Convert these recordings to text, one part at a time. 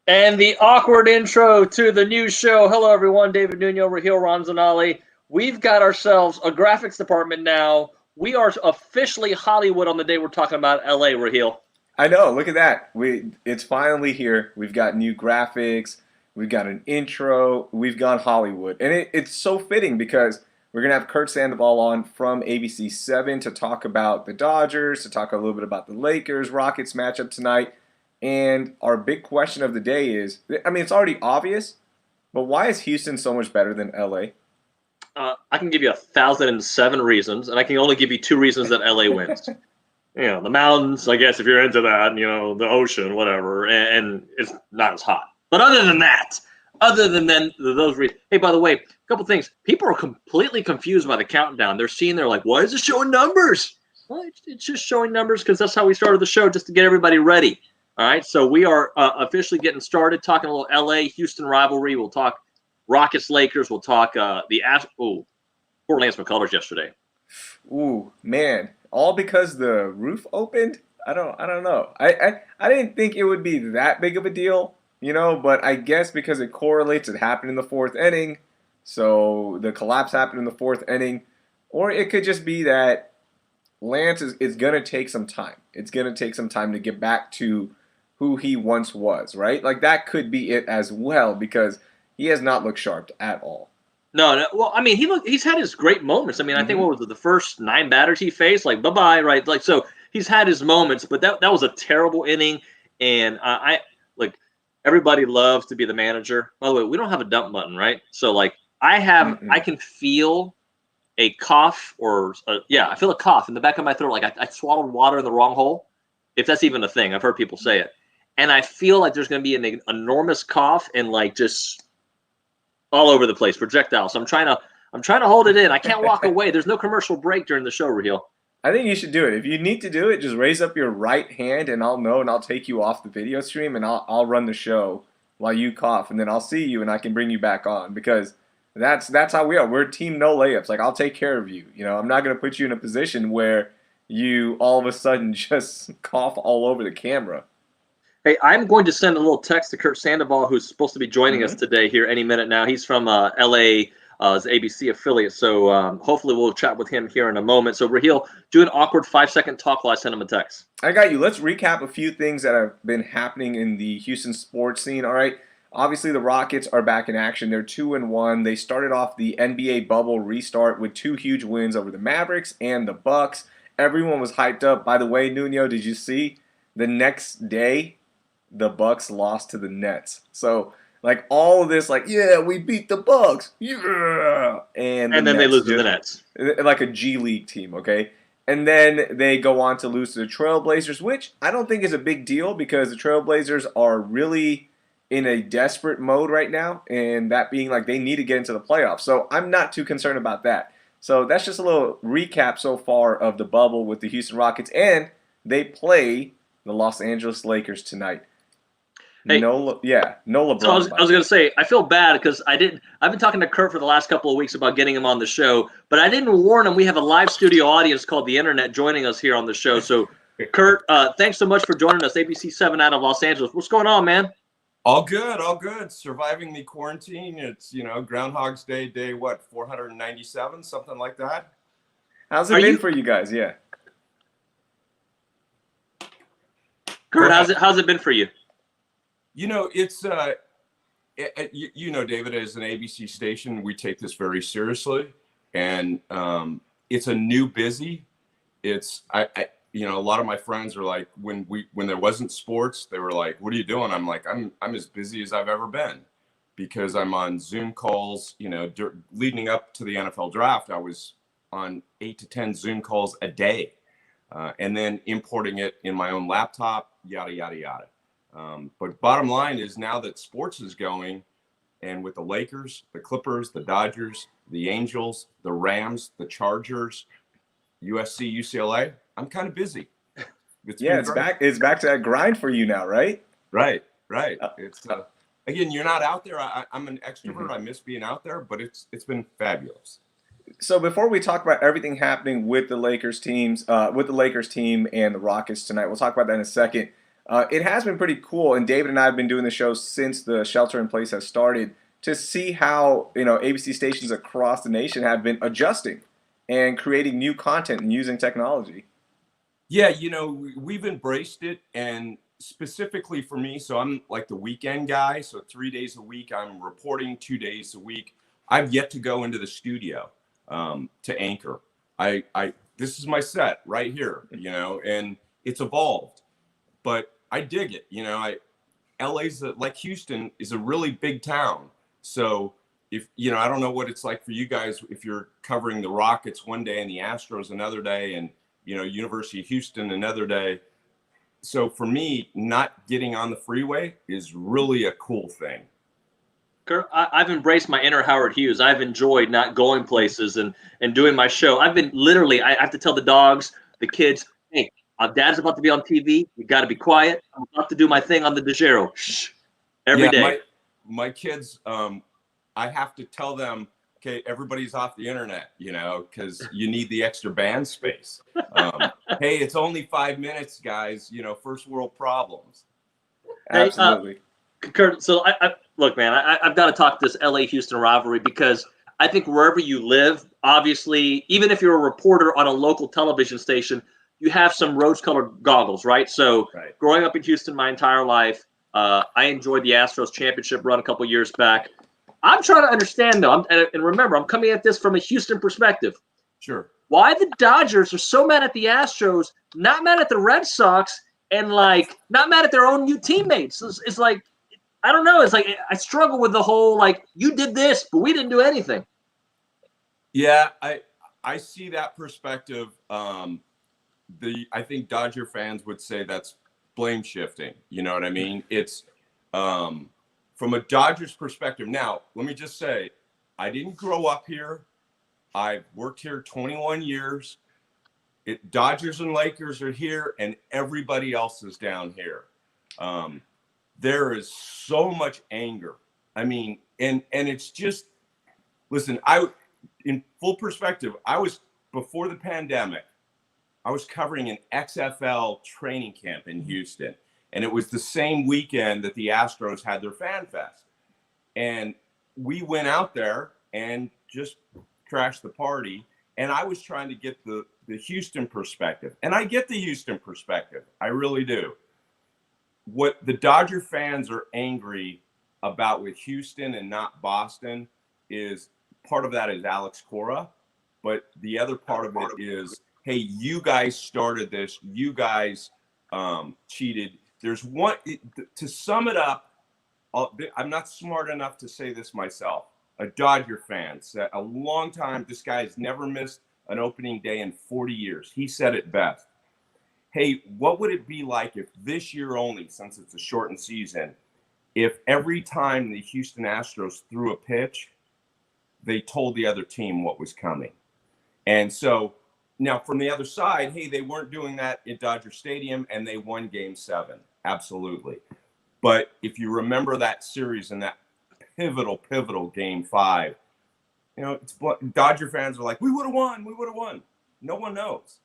And the awkward intro to the new show. Hello, everyone. David Nuno, Raheel Ramzanali. We've got ourselves a graphics department now. We are officially Hollywood on the day we're talking about LA, Raheel. I know. Look at that. It's finally here. We've got new graphics. We've got an intro. We've gone Hollywood, and it's so fitting because we're gonna have Curt Sandoval on from ABC 7 to talk about the Dodgers, to talk a little bit about the Lakers Rockets matchup tonight. And our big question of the day is, I mean, it's already obvious, but why is Houston so much better than LA? I can give you 1,007 reasons, and I can only give you 2 reasons that LA wins. The mountains, I guess, if you're into that, the ocean, whatever, and it's not as hot. But other than those reasons, hey, by the way, a couple things. People are completely confused by the countdown. They're like, why is it showing numbers? Well, it's just showing numbers because that's how we started the show, just to get everybody ready. All right, so we are officially getting started, talking a little LA-Houston rivalry. We'll talk Rockets-Lakers. We'll talk poor Lance McCullers yesterday. Ooh, man. All because the roof opened? I don't know. I didn't think it would be that big of a deal, but I guess because it correlates, it happened in the fourth inning, so the collapse happened in the fourth inning. Or it could just be that Lance is going to take some time. It's going to take some time to get back to who he once was, right? Like, that could be it as well, because he has not looked sharp at all. No. Well, I mean, he's had his great moments. I mean, I think what was it, the first 9 batters he faced? Like, bye-bye, right? Like, so he's had his moments, but that was a terrible inning. And everybody loves to be the manager. By the way, we don't have a dump button, right? So, I can feel a cough I feel a cough in the back of my throat. Like I swallowed water in the wrong hole, if that's even a thing. I've heard people say it. And I feel like there's going to be an enormous cough and just all over the place, projectile. So I'm trying to hold it in. I can't walk away. There's no commercial break during the show, Raheel. I think you should do it. If you need to do it, just raise up your right hand and I'll know, and I'll take you off the video stream, and I'll run the show while you cough, and then I'll see you and I can bring you back on, because that's how we are. We're team no layups. Like, I'll take care of you. I'm not going to put you in a position where you all of a sudden just cough all over the camera. Hey, I'm going to send a little text to Curt Sandoval, who's supposed to be joining us today here any minute now. He's from LA, his ABC affiliate, so hopefully we'll chat with him here in a moment. So, Raheel, do an awkward 5-second talk while I send him a text. I got you. Let's recap a few things that have been happening in the Houston sports scene. All right. Obviously, the Rockets are back in action. They're 2-1. They started off the NBA bubble restart with 2 huge wins over the Mavericks and the Bucks. Everyone was hyped up. By the way, Nuno, did you see the next day the Bucks lost to the Nets? So, all of this, yeah, we beat the Bucks, yeah, and then they lose to the Nets, like a G League team, okay? And then they go on to lose to the Trailblazers, which I don't think is a big deal, because the Trailblazers are really in a desperate mode right now, and that being they need to get into the playoffs. So I'm not too concerned about that. So that's just a little recap so far of the bubble with the Houston Rockets, and they play the Los Angeles Lakers tonight. Hey, no LeBron. So I was going to say, I feel bad because I've been talking to Curt for the last couple of weeks about getting him on the show, but I didn't warn him we have a live studio audience called the Internet joining us here on the show. So, Curt, thanks so much for joining us, ABC 7 out of Los Angeles. What's going on, man? All good. Surviving the quarantine. It's, Groundhog's Day, 497, something like that. How's it been for you guys? Yeah. Curt, how's it been for you? It's David, as an ABC station, we take this very seriously, and it's a new busy. It's a lot of my friends are like, when there wasn't sports, they were like, "What are you doing?" I'm like, I'm as busy as I've ever been, because I'm on Zoom calls. Leading up to the NFL draft, I was on 8 to 10 Zoom calls a day, and then importing it in my own laptop, yada yada yada. But bottom line is, now that sports is going, and with the Lakers, the Clippers, the Dodgers, the Angels, the Rams, the Chargers, USC, UCLA, I'm kind of busy. It's back. It's back to that grind for you now, right? Right. It's again, you're not out there. I'm an extrovert. I miss being out there, but it's been fabulous. So before we talk about everything happening with the Lakers team and the Rockets tonight, we'll talk about that in a second. It has been pretty cool, and David and I have been doing the show since the shelter in place has started to see how ABC stations across the nation have been adjusting and creating new content and using technology. Yeah, we've embraced it, and specifically for me, so I'm like the weekend guy, so 3 days a week I'm reporting, 2 days a week. I've yet to go into the studio to anchor. This is my set right here, and it's evolved, but I dig it. LA's like Houston is a really big town, so if I don't know what it's like for you guys if you're covering the Rockets one day and the Astros another day, and University of Houston another day. So for me, not getting on the freeway is really a cool thing. Curt, I've embraced my inner Howard Hughes. I've enjoyed not going places and doing my show. I've been literally, I have to tell the dogs, the kids, hey, Dad's about to be on TV. You got to be quiet. I'm about to do my thing on the DeGiro. Shh. Every day. My kids, I have to tell them, okay, everybody's off the internet, because you need the extra band space. Hey, it's only 5 minutes, guys. First world problems. Absolutely. Hey, Curt, so I look, man, I've got to talk this LA-Houston rivalry because I think wherever you live, obviously, even if you're a reporter on a local television station, you have some rose-colored goggles, right? So growing up in Houston my entire life, I enjoyed the Astros championship run a couple years back. I'm trying to understand, though, and remember, I'm coming at this from a Houston perspective. Sure. Why the Dodgers are so mad at the Astros, not mad at the Red Sox, and, not mad at their own new teammates. It's like, I don't know. It's like I struggle with the whole, you did this, but we didn't do anything. Yeah, I see that perspective. I think Dodger fans would say that's blame shifting. You know what I mean? It's from a Dodgers perspective. Now, let me just say, I didn't grow up here. I've worked here 21 years. Dodgers and Lakers are here, and everybody else is down here. There is so much anger. I mean, and it's just, listen, in full perspective, before the pandemic, I was covering an XFL training camp in Houston. And it was the same weekend that the Astros had their Fan Fest. And we went out there and just crashed the party. And I was trying to get the Houston perspective. And I get the Houston perspective. I really do. What the Dodger fans are angry about with Houston and not Boston is part of that is Alex Cora. But the other part of it is, hey, you guys started this. You guys cheated. There's one, to sum it up, I'm not smart enough to say this myself. A Dodger fan said a long time, this guy has never missed an opening day in 40 years. He said it best. Hey, what would it be like if this year only, since it's a shortened season, if every time the Houston Astros threw a pitch, they told the other team what was coming? And so now from the other side, hey, they weren't doing that at Dodger Stadium and they won Game 7. Absolutely. But if you remember that series and that pivotal Game 5, Dodger fans are like, we would have won. No one knows.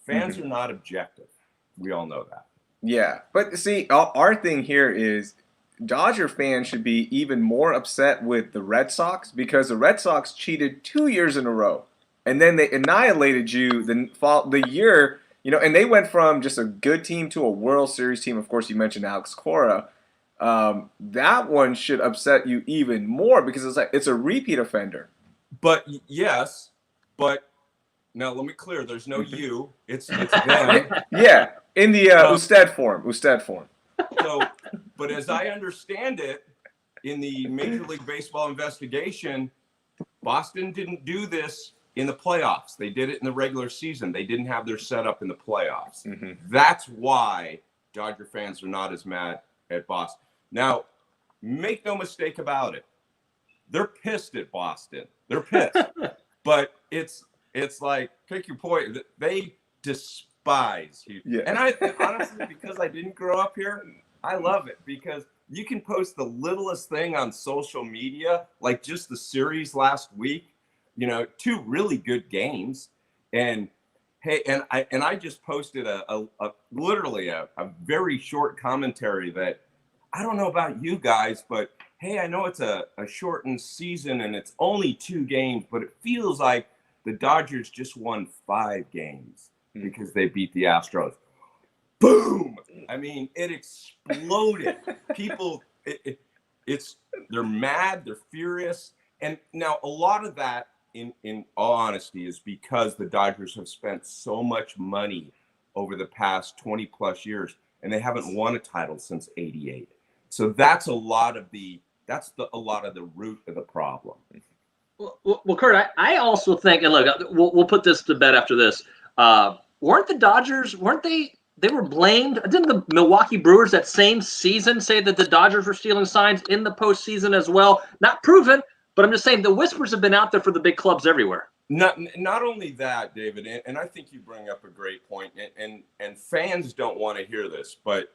Fans are not objective. We all know that. Yeah. But see, our thing here is Dodger fans should be even more upset with the Red Sox because the Red Sox cheated 2 years in a row. And then they annihilated you the year, and they went from just a good team to a World Series team. Of course, you mentioned Alex Cora. That one should upset you even more because it's a repeat offender. But yes, but now let me clear. There's no you. It's them. Yeah, in the Usted form. So, but as I understand it, in the Major League Baseball investigation, Boston didn't do this in the playoffs. They did it in the regular season. They didn't have their setup in the playoffs. Mm-hmm. That's why Dodger fans are not as mad at Boston. Now, make no mistake about it. They're pissed at Boston. They're pissed. But it's like, pick your point. They despise Houston. Yeah. And honestly, because I didn't grow up here, I love it because you can post the littlest thing on social media, like just the series last week. 2 really good games. And Hey, and I just posted literally a very short commentary that I don't know about you guys, but hey, I know it's a shortened season and it's only 2 games, but it feels like the Dodgers just won 5 games because they beat the Astros. Boom! I mean, it exploded. People, they're mad, they're furious, and now a lot of that, in all honesty, is because the Dodgers have spent so much money over the past 20 plus years, and they haven't won a title since '88. So that's a lot of the root of the problem. Well, Curt, I also think, and look, we'll put this to bed after this. Weren't the Dodgers? They were blamed. Didn't the Milwaukee Brewers that same season say that the Dodgers were stealing signs in the postseason as well? Not proven, but I'm just saying the whispers have been out there for the big clubs everywhere. Not only that, David, and I think you bring up a great point, and fans don't want to hear this, but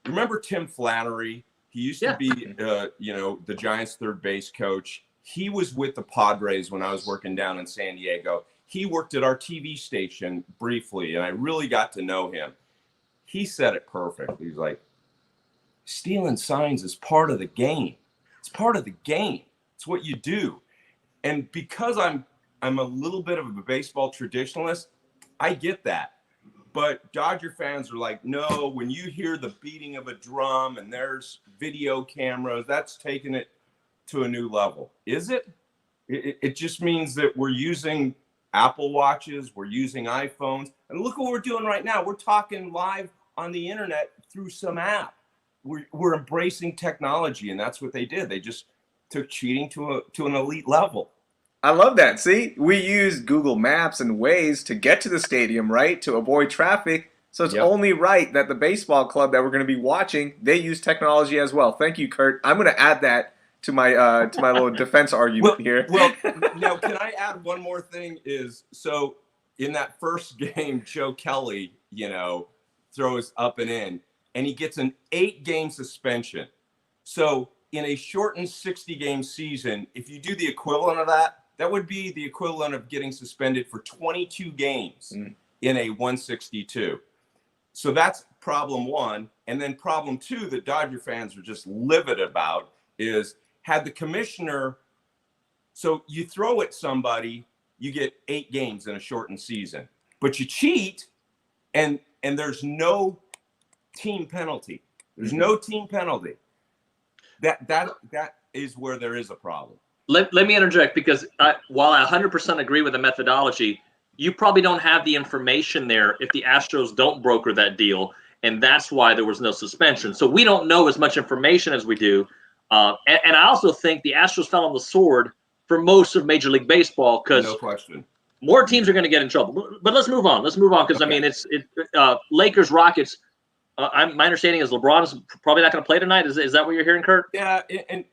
remember Tim Flannery? He used to be, the Giants' third base coach. He was with the Padres when I was working down in San Diego. He worked at our TV station briefly, and I really got to know him. He said it perfect. He's like, stealing signs is part of the game. It's part of the game. It's what you do. And because I'm a little bit of a baseball traditionalist, I get that. But Dodger fans are like, no, when you hear the beating of a drum and there's video cameras, that's taking it to a new level. Is it? It just means that we're using Apple Watches, we're using iPhones. And look what we're doing right now. We're talking live on the internet through some app. We're embracing technology, and that's what they did. They just took cheating to an elite level. I love that. See, we use Google Maps and Waze to get to the stadium, right, to avoid traffic. So it's only right that the baseball club that we're going to be watching, they use technology as well. Thank you, Curt. I'm going to add that to my little defense argument here. Well, now can I add one more thing? So in that first game, Joe Kelly, throws up and in, and he gets an 8-game suspension. So in a shortened 60-game season, if you do the equivalent of that, that would be the equivalent of getting suspended for 22 games in a 162. So that's problem one. And then problem two that Dodger fans are just livid about is, had the commissioner, so you throw at somebody, you get 8 games in a shortened season, but you cheat and there's no team penalty. There's no team penalty. That is where there is a problem. Let me interject, because while I 100% agree with the methodology, you probably don't have the information there if the Astros don't broker that deal, and that's why there was no suspension. So we don't know as much information as we do. And I also think the Astros fell on the sword for most of Major League Baseball, because no question, more teams are going to get in trouble. But let's move on. Because okay. I mean, it's Lakers, Rockets. My understanding is LeBron's probably not going to play tonight. Is that what you're hearing, Curt? Yeah,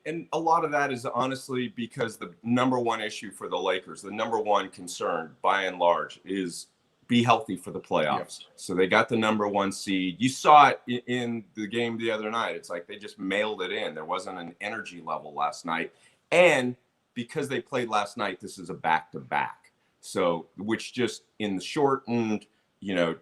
and a lot of that is honestly because the number one issue for the Lakers, the number one concern by and large, is be healthy for the playoffs. Yep. So they got the number 1 seed. You saw it in the game the other night. It's like they just mailed it in. There wasn't an energy level last night. And because they played last night, this is a back-to-back. So, which just in the shortened,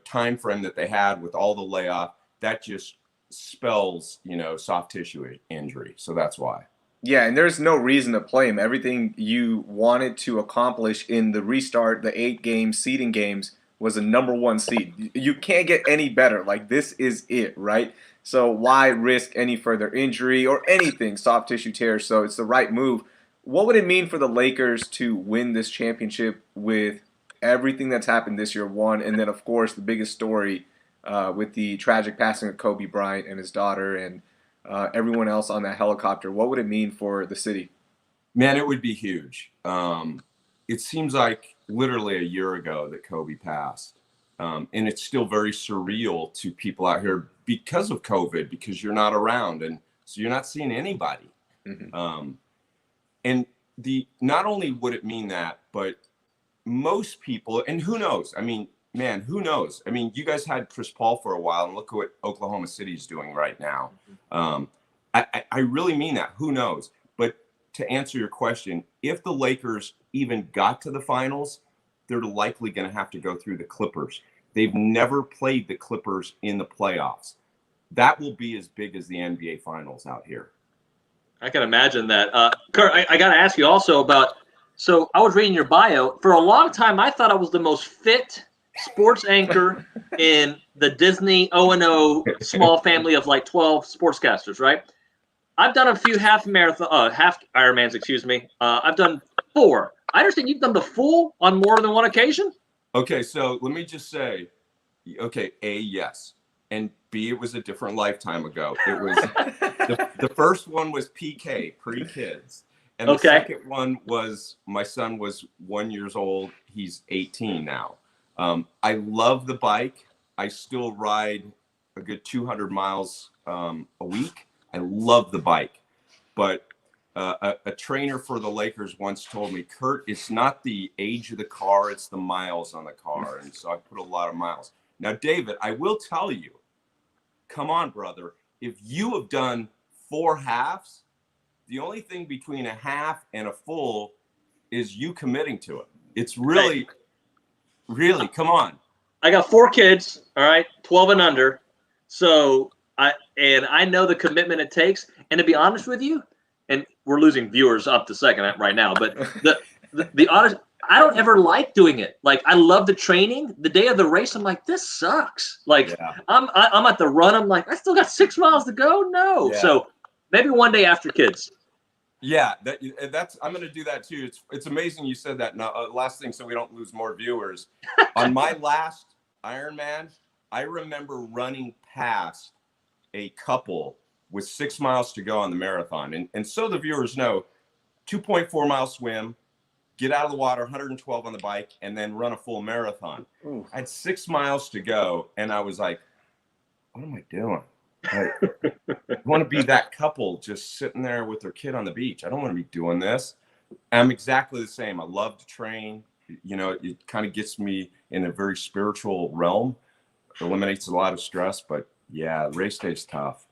time frame that they had with all the layoff, that just spells, soft tissue injury. So that's why. Yeah, and there's no reason to play him. Everything you wanted to accomplish in the restart, the 8-game seeding games, was a number 1 seed. You can't get any better. Like, this is it, right? So why risk any further injury or anything, soft tissue tear? So it's the right move. What would it mean for the Lakers to win this championship with everything that's happened this year, one, and then, of course, the biggest story with the tragic passing of Kobe Bryant and his daughter and everyone else on that helicopter? What would it mean for the city? Man, it would be huge. It seems like literally a year ago that Kobe passed. And it's still very surreal to people out here because of COVID, because you're not around. And so you're not seeing anybody. Mm-hmm. And not only would it mean that, but most people, and who knows? I mean, man, who knows? I mean, you guys had Chris Paul for a while, and look at what Oklahoma City is doing right now. I really mean that. Who knows? But to answer your question, if the Lakers even got to the finals, they're likely going to have to go through the Clippers. They've never played the Clippers in the playoffs. That will be as big as the NBA Finals out here. I can imagine that. Curt, I got to ask you also about, so I was reading your bio. For a long time, I thought I was the most fit sports anchor in the Disney O&O small family of like 12 sportscasters, right? I've done a few half Ironmans, excuse me. I've done 4. I understand you've done the full on more than one occasion? Okay, so let me just say, okay, A, yes. And B, it was a different lifetime ago. It was the first one was PK, pre-kids. And the second one was, my son was 1 year old. He's 18 now. I love the bike. I still ride a good 200 miles a week. I love the bike. But a trainer for the Lakers once told me, Curt, it's not the age of the car, it's the miles on the car. And so I put a lot of miles. Now, David, I will tell you, come on, brother, if you have done 4 halves, the only thing between a half and a full is you committing to it. It's really, really, come on. I got 4 kids, all right, 12 and under. So I know the commitment it takes. And to be honest with you, and we're losing viewers up to second right now, but the honest, I don't ever like doing it. Like, I love the training. The day of the race, I'm like, this sucks. Like, I'm at the run. I'm like, I still got 6 miles to go. No. Yeah. So maybe one day after kids. Yeah, that's I'm going to do that too. It's amazing you said that. Now, last thing, so we don't lose more viewers. On my last Ironman, I remember running past a couple with 6 miles to go on the marathon. And so the viewers know, 2.4 mile swim, get out of the water, 112 on the bike, and then run a full marathon. Ooh. I had 6 miles to go, and I was like, what am I doing? I want to be that couple just sitting there with their kid on the beach. I don't want to be doing this. I'm exactly the same. I love to train. You know, it kind of gets me in a very spiritual realm. It eliminates a lot of stress, but yeah, race day is tough.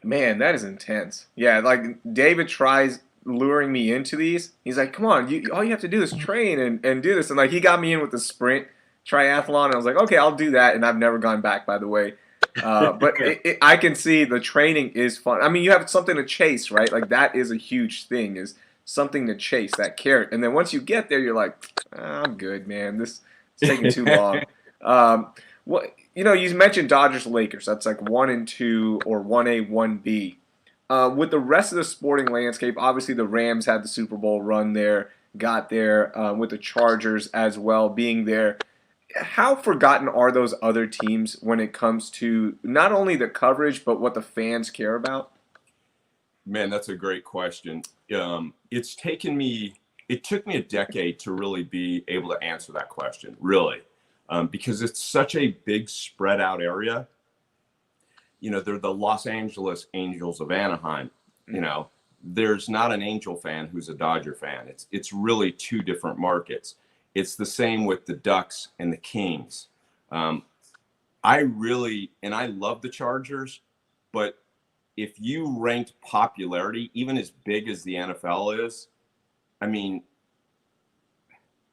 Man, that is intense. Yeah, like David tries luring me into these. He's like, come on, all you have to do is train and do this. And like, he got me in with the sprint triathlon. And I was like, okay, I'll do that. And I've never gone back, by the way. But I can see the training is fun. I mean, you have something to chase, right? Like, that is a huge thing, is something to chase, that carrot. And then once you get there, you're like, I'm good, man. This is taking too long. What, you know, you mentioned Dodgers Lakers. That's like 1 and 2 or 1A, 1B. With the rest of the sporting landscape, obviously the Rams had the Super Bowl run there, got there with the Chargers as well being there. How forgotten are those other teams when it comes to not only the coverage, but what the fans care about? Man, that's a great question. It took me a decade to really be able to answer that question, really, because it's such a big spread out area. You know, they're the Los Angeles Angels of Anaheim. You know, there's not an Angel fan who's a Dodger fan. It's really 2 different markets. It's the same with the Ducks and the Kings. I love the Chargers, but if you ranked popularity, even as big as the NFL is, I mean,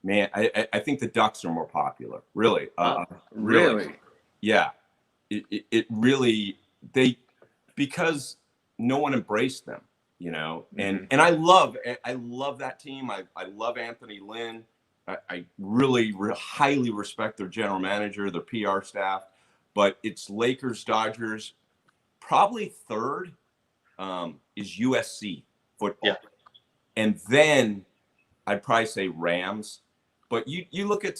man, I think the Ducks are more popular, really. Really? Yeah. It really, because no one embraced them, you know, and I love that team. I love Anthony Lynn. I really highly respect their general manager, their PR staff, but it's Lakers, Dodgers. Probably third is USC football. Yeah. And then I'd probably say Rams. But you look at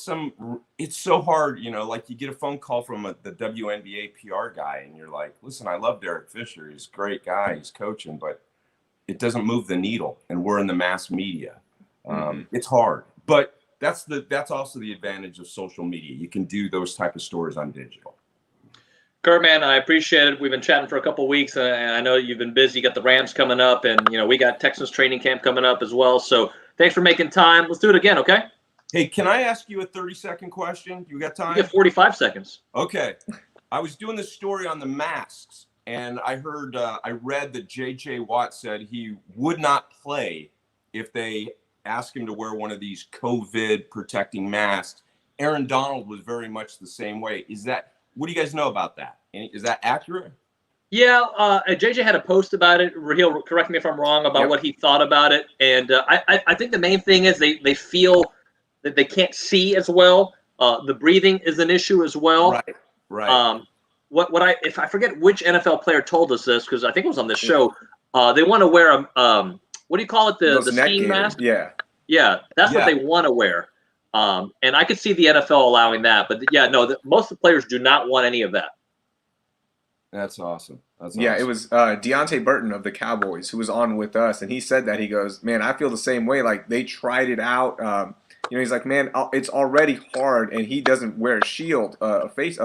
it's so hard, you know, like you get a phone call from the WNBA PR guy and you're like, listen, I love Derek Fisher. He's a great guy. He's coaching, but it doesn't move the needle. And we're in the mass media. It's hard. But that's also the advantage of social media. You can do those type of stories on digital. Curt, man, I appreciate it. We've been chatting for a couple of weeks, and I know you've been busy. You got the Rams coming up, and you know we got Texas training camp coming up as well. So thanks for making time. Let's do it again, okay? Hey, can I ask you a 30-second question? You got time? You get 45 seconds. Okay. I was doing this story on the masks, and I read that J.J. Watt said he would not play if they ask him to wear one of these COVID protecting masks. Aaron Donald was very much the same way. What do you guys know about that? Is that accurate? Yeah, JJ had a post about it. Raheel, correct me if I'm wrong about what he thought about it. And I think the main thing is they feel that they can't see as well. The breathing is an issue as well. Right. If I forget which NFL player told us this, because I think it was on this show, they want to wear a what do you call it? The skiing mask? Yeah, that's what they want to wear. And I could see the NFL allowing that, but most of the players do not want any of that. That's awesome. It was Deontay Burton of the Cowboys who was on with us, and he said that. He goes, man, I feel the same way. Like, they tried it out. He's like, man, it's already hard, and he doesn't wear a shield, the face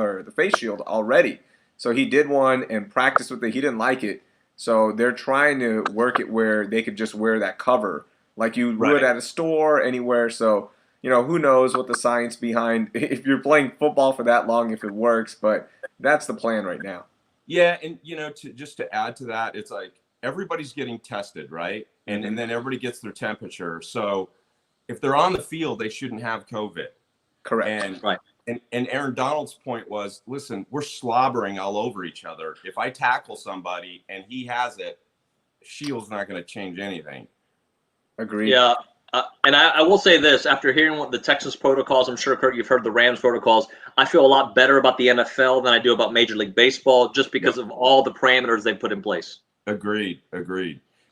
shield already. So he did one and practiced with it. He didn't like it. So they're trying to work it where they could just wear that cover like you would at a store, anywhere. So, who knows what the science behind, if you're playing football for that long, if it works, but that's the plan right now. Yeah, and just to add to that, it's like everybody's getting tested, right? And then everybody gets their temperature. So if they're on the field, they shouldn't have COVID. Correct. And Aaron Donald's point was, listen, we're slobbering all over each other. If I tackle somebody and he has it, shield's not going to change anything. Agreed. Yeah. And I will say this, after hearing what the Texans protocols, I'm sure, Curt, you've heard the Rams protocols, I feel a lot better about the NFL than I do about Major League Baseball just because of all the parameters they put in place. Agreed.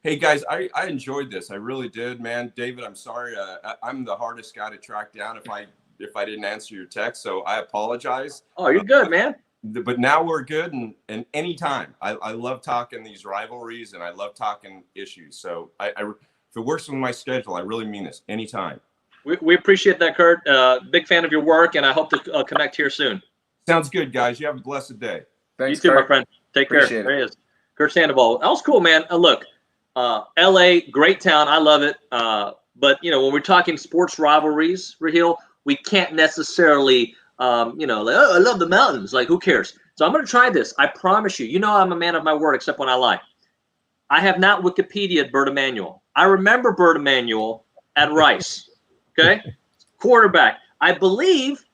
Hey, guys, I enjoyed this. I really did, man. David, I'm sorry. I'm the hardest guy to track down if I didn't answer your text, so I apologize. Oh, you're good, man. But now we're good, and anytime. I love talking these rivalries, and I love talking issues. So if it works with my schedule, I really mean this. Anytime. We appreciate that, Curt. Big fan of your work, and I hope to connect here soon. Sounds good, guys. You have a blessed day. Thanks, you too, Curt. my friend. Take care. Appreciate it. There he is. Curt Sandoval. That was cool, man. Look, LA, great town. I love it. But, when we're talking sports rivalries, Raheel, we can't necessarily, I love the mountains. Like, who cares? So I'm going to try this. I promise you. I'm a man of my word, except when I lie. I have not Wikipedia'd Bert Emmanuel. I remember Bert Emmanuel at Rice. Okay, quarterback. I believe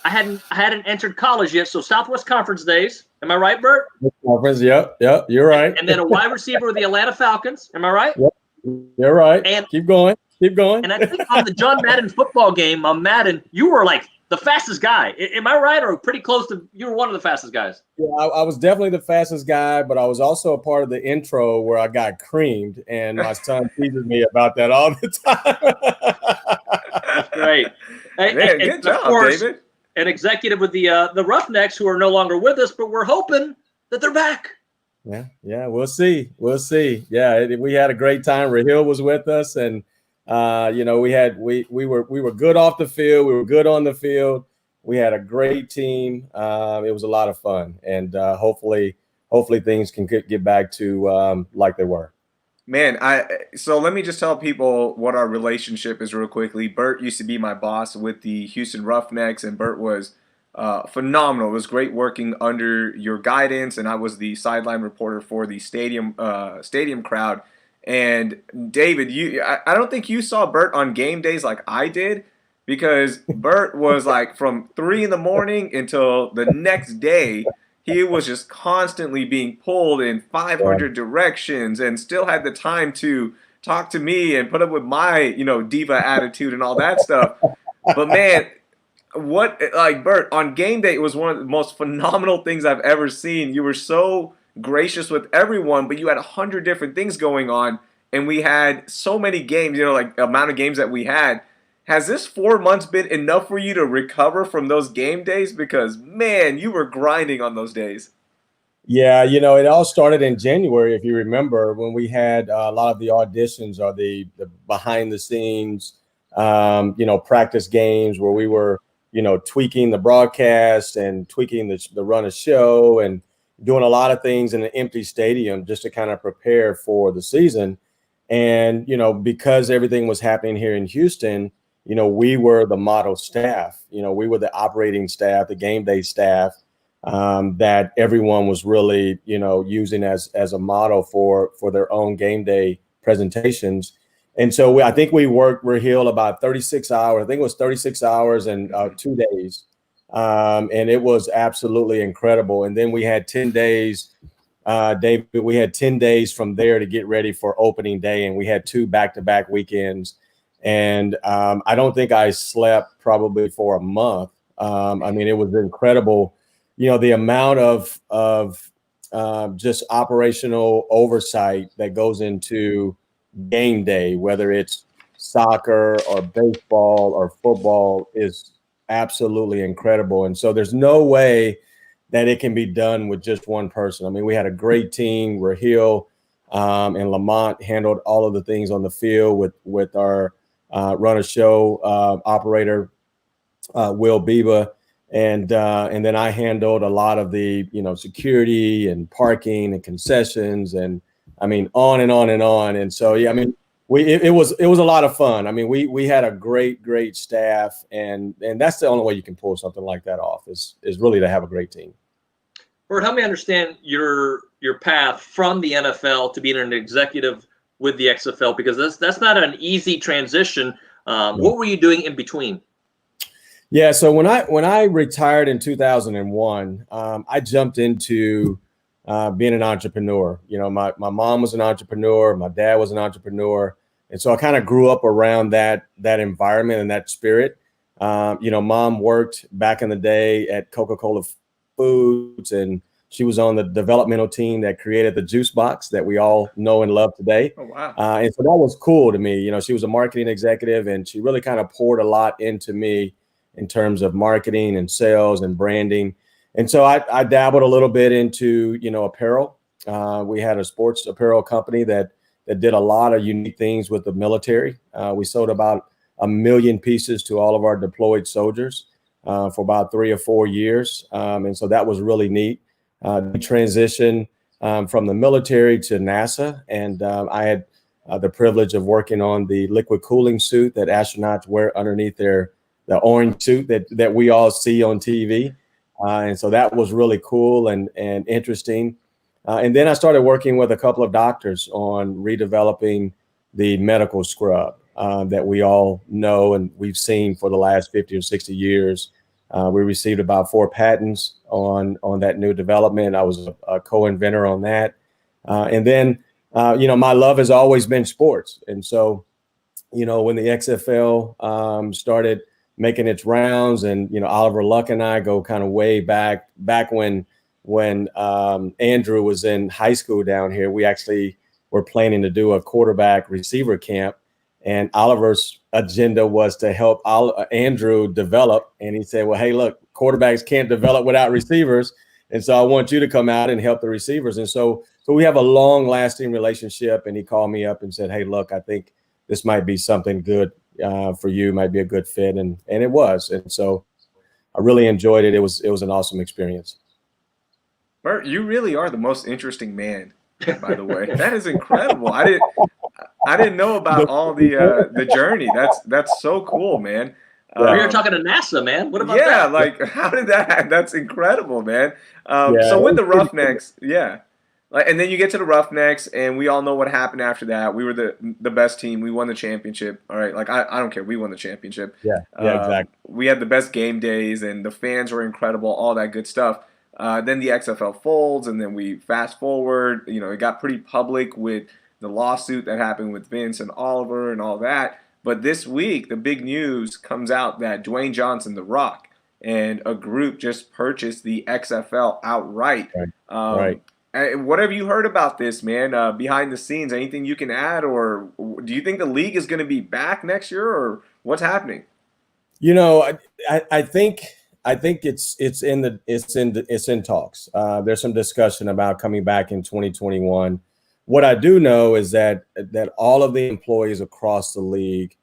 I hadn't entered college yet, so Southwest Conference days. Am I right, Bert? Conference, yep, you're right. And then a wide receiver with the Atlanta Falcons. Am I right? Yep, you're right. And keep going. And I think on the John Madden football game on Madden, you were like the fastest guy. Am I right, or pretty close to? You were one of the fastest guys. Yeah, I was definitely the fastest guy, but I was also a part of the intro where I got creamed, and my son teases me about that all the time. That's great. Man, good job, David. An executive with the Roughnecks, who are no longer with us, but we're hoping that they're back. Yeah, we'll see. Yeah, we had a great time. Raheel was with us, and we were good off the field. We were good on the field. We had a great team. It was a lot of fun, and hopefully things can get back to like they were. Man, so let me just tell people what our relationship is real quickly. Bert used to be my boss with the Houston Roughnecks, and Bert was phenomenal. It was great working under your guidance, and I was the sideline reporter for the stadium crowd. And David, I don't think you saw Bert on game days like I did, because Bert was like from 3 a.m. until the next day. He was just constantly being pulled in 500 directions, and still had the time to talk to me and put up with my, diva attitude and all that stuff. But man, Bert, on game day, it was one of the most phenomenal things I've ever seen. You were so gracious with everyone, but you had 100 different things going on, and we had so many games, like the amount of games that we had. Has this 4 months been enough for you to recover from those game days? Because, man, you were grinding on those days. Yeah, it all started in January, if you remember, when we had a lot of the auditions or the behind the scenes, practice games where we were, tweaking the broadcast and tweaking the run of show and doing a lot of things in an empty stadium just to kind of prepare for the season. And, because everything was happening here in Houston, we were the model staff. We were the operating staff, the game day staff, that everyone was really, using as a model for their own game day presentations. And so I think we worked Raheel about 36 hours. I think it was 36 hours and 2 days. And it was absolutely incredible. And then we had 10 days, David, we had 10 days from there to get ready for opening day. And we had 2 back-to-back weekends. And I don't think I slept probably for a month. I mean, it was incredible. You know, the amount of just operational oversight that goes into game day, whether it's soccer or baseball or football, is absolutely incredible. And so there's no way that it can be done with just one person. I mean, we had a great team. Raheel and Lamont handled all of the things on the field with our run a show operator, Will Biba. And then I handled a lot of the, security and parking and concessions, and I mean, on and on and on. And so, yeah, I mean, it was a lot of fun. I mean, we had a great staff, and that's the only way you can pull something like that off is really to have a great team. Bert, help me understand your path from the NFL to being an executive with the XFL, because that's not an easy transition. What were you doing in between? Yeah, so when I retired in 2001, I jumped into being an entrepreneur. My mom was an entrepreneur, my dad was an entrepreneur, and so I kind of grew up around that environment and that spirit. Mom worked back in the day at Coca-Cola Foods, and she was on the developmental team that created the juice box that we all know and love today. Oh, wow. And so that was cool to me. She was a marketing executive, and she really kind of poured a lot into me in terms of marketing and sales and branding. And so I dabbled a little bit into, apparel. We had a sports apparel company that did a lot of unique things with the military. We sold about 1 million pieces to all of our deployed soldiers for about 3 or 4 years. And so that was really neat. We transitioned from the military to NASA. And I had the privilege of working on the liquid cooling suit that astronauts wear underneath the orange suit that we all see on TV. And so that was really cool and interesting. And then I started working with a couple of doctors on redeveloping the medical scrub that we all know and we've seen for the last 50 or 60 years. We received about 4 patents on that new development. I was a co-inventor on that. And then, my love has always been sports. And so, when the XFL started making its rounds, and Oliver Luck and I go kind of way back when Andrew was in high school down here. We actually were planning to do a quarterback receiver camp, and Oliver's agenda was to help Andrew develop. And he said, well, hey, look, quarterbacks can't develop without receivers, and so I want you to come out and help the receivers. And so we have a long lasting relationship. And he called me up and said, hey, look, I think this might be something good for you, might be a good fit. And it was. And so I really enjoyed it. It was an awesome experience. Bert, you really are the most interesting man, by the way. That is incredible. I didn't know about all the journey. That's so cool, man. We're talking to NASA, man. What about that? Yeah, like how did that? That's incredible, man. So with the Roughnecks, yeah. And then you get to the Roughnecks, and we all know what happened after that. We were the best team. We won the championship. All right, like I don't care. We won the championship. Yeah, exactly. We had the best game days, and the fans were incredible. All that good stuff. Then the XFL folds, and then we fast forward. It got pretty public with the lawsuit that happened with Vince and Oliver and all that. But this week, the big news comes out that Dwayne Johnson, The Rock, and a group just purchased the XFL outright. Right. What have you heard about this, man? Behind the scenes, anything you can add, or do you think the league is going to be back next year, or what's happening? I think it's in talks. There's some discussion about coming back in 2021. What I do know is that all of the employees across the league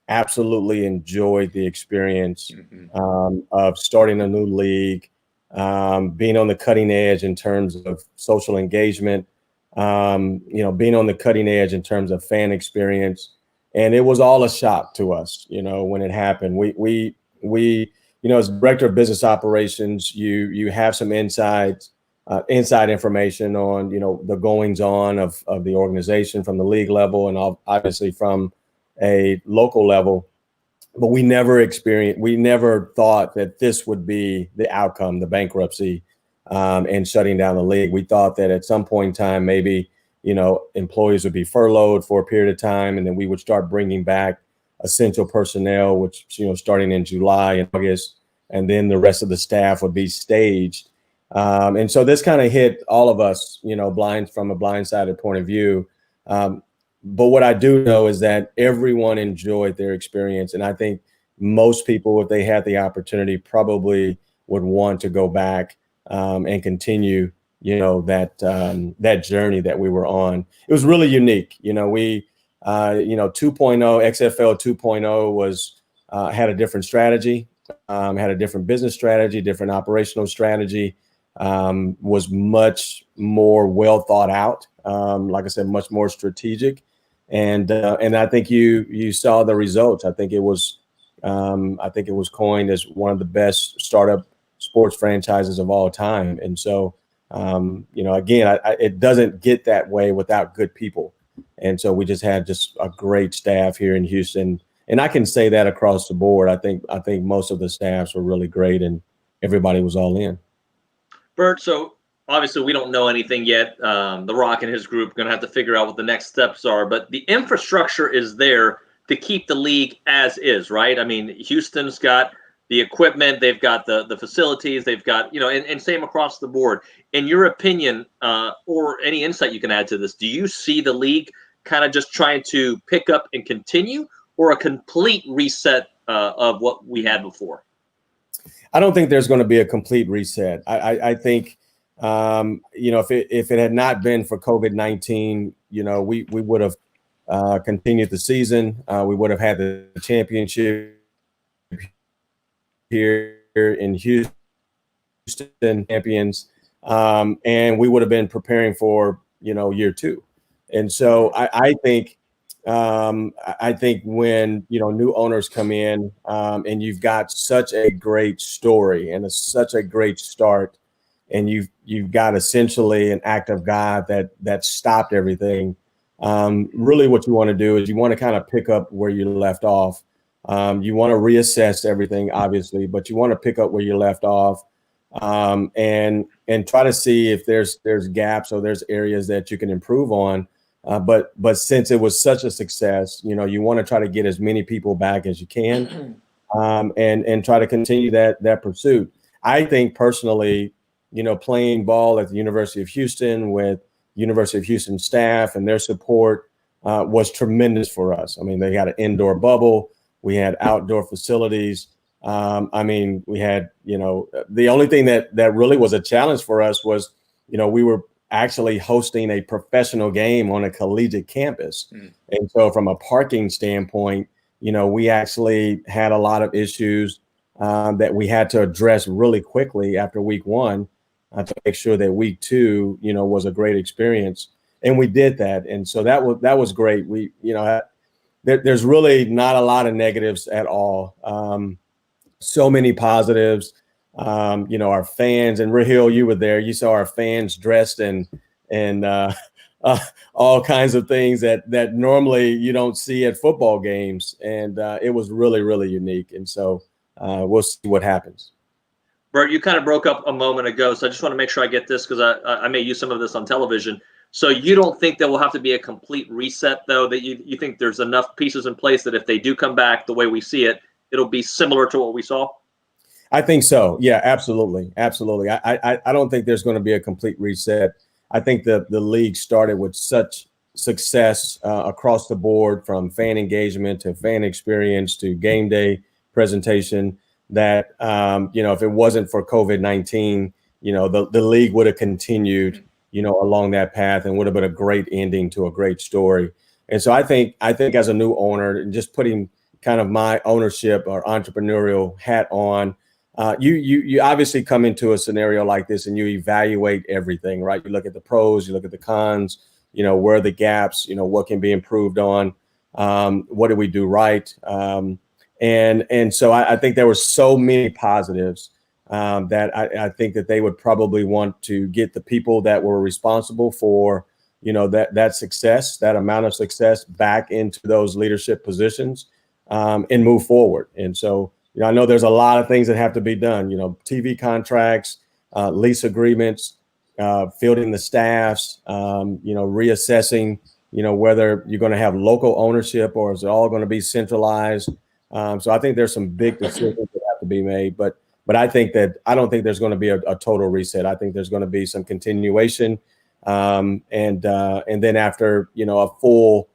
absolutely enjoyed the experience of starting a new league. Being on the cutting edge in terms of social engagement, being on the cutting edge in terms of fan experience. And it was all a shock to us, when it happened. We as director of business operations, you have some insights inside information on, the goings on of the organization from the league level and obviously from a local level. But we never thought that this would be the outcome, the bankruptcy and shutting down the league. We thought that at some point in time, maybe, employees would be furloughed for a period of time, and then we would start bringing back essential personnel, which, starting in July and August, and then the rest of the staff would be staged. And so this kind of hit all of us, from a blindsided point of view. But what I do know is that everyone enjoyed their experience. And I think most people, if they had the opportunity, probably would want to go back and continue, that journey that we were on. It was really unique. We 2.0, XFL 2.0 was had a different strategy, had a different business strategy, different operational strategy, was much more well thought out. Like I said, much more strategic. And I think you saw the results. I think it was coined as one of the best startup sports franchises of all time. And so, again, it doesn't get that way without good people. And so we just had a great staff here in Houston. And I can say that across the board. I think most of the staffs were really great and everybody was all in. Bert, so obviously we don't know anything yet. The Rock and his group are going to have to figure out what the next steps are. But the infrastructure is there to keep the league as is, right? I mean, Houston's got the equipment, they've got the facilities, they've got, and same across the board. In your opinion, or any insight you can add to this, do you see the league kind of just trying to pick up and continue, or a complete reset of what we had before? I don't think there's going to be a complete reset. I think, if it had not been for COVID-19, we would have continued the season. We would have had the championship here in Houston, champions, and we would have been preparing for, year two. And so I think when, new owners come in and you've got such a great story and such a great start, and you've got essentially an act of God that stopped everything. Really what you want to do is you want to kind of pick up where you left off. You want to reassess everything, obviously, but you want to pick up where you left off and try to see if there's gaps or there's areas that you can improve on. But since it was such a success, you want to try to get as many people back as you can and try to continue that pursuit. I think personally, playing ball at the University of Houston with University of Houston staff and their support was tremendous for us. I mean, they got an indoor bubble. We had outdoor facilities. We had, the only thing that really was a challenge for us was, we were actually hosting a professional game on a collegiate campus. And so from a parking standpoint, we actually had a lot of issues that we had to address really quickly after week one to make sure that week two, was a great experience. And we did that. And so that was great. We, there's really not a lot of negatives at all. So many positives. Our fans, and Raheel, you were there. You saw our fans dressed in all kinds of things that normally you don't see at football games. And it was really, really unique. And so we'll see what happens. Bert, you kind of broke up a moment ago, so I just want to make sure I get this because I may use some of this on television. So you don't think there will have to be a complete reset, though, that you think there's enough pieces in place that if they do come back the way we see it, it'll be similar to what we saw? I think so. Yeah, absolutely. Absolutely. I don't think there's going to be a complete reset. I think the league started with such success across the board, from fan engagement to fan experience to game day presentation, that, if it wasn't for COVID-19, the league would have continued, along that path and would have been a great ending to a great story. And so I think as a new owner, just putting kind of my ownership or entrepreneurial hat on, you obviously come into a scenario like this and you evaluate everything, right? You look at the pros, you look at the cons, where are the gaps, what can be improved on, what do we do right? And so I think there were so many positives that I think that they would probably want to get the people that were responsible for, that success, that amount of success back into those leadership positions, and move forward. And so, I know there's a lot of things that have to be done, TV contracts, lease agreements, fielding the staffs, reassessing, whether you're going to have local ownership or is it all going to be centralized. So I think there's some big decisions that have to be made, but I don't think there's going to be a total reset. I think there's going to be some continuation. And then after, a full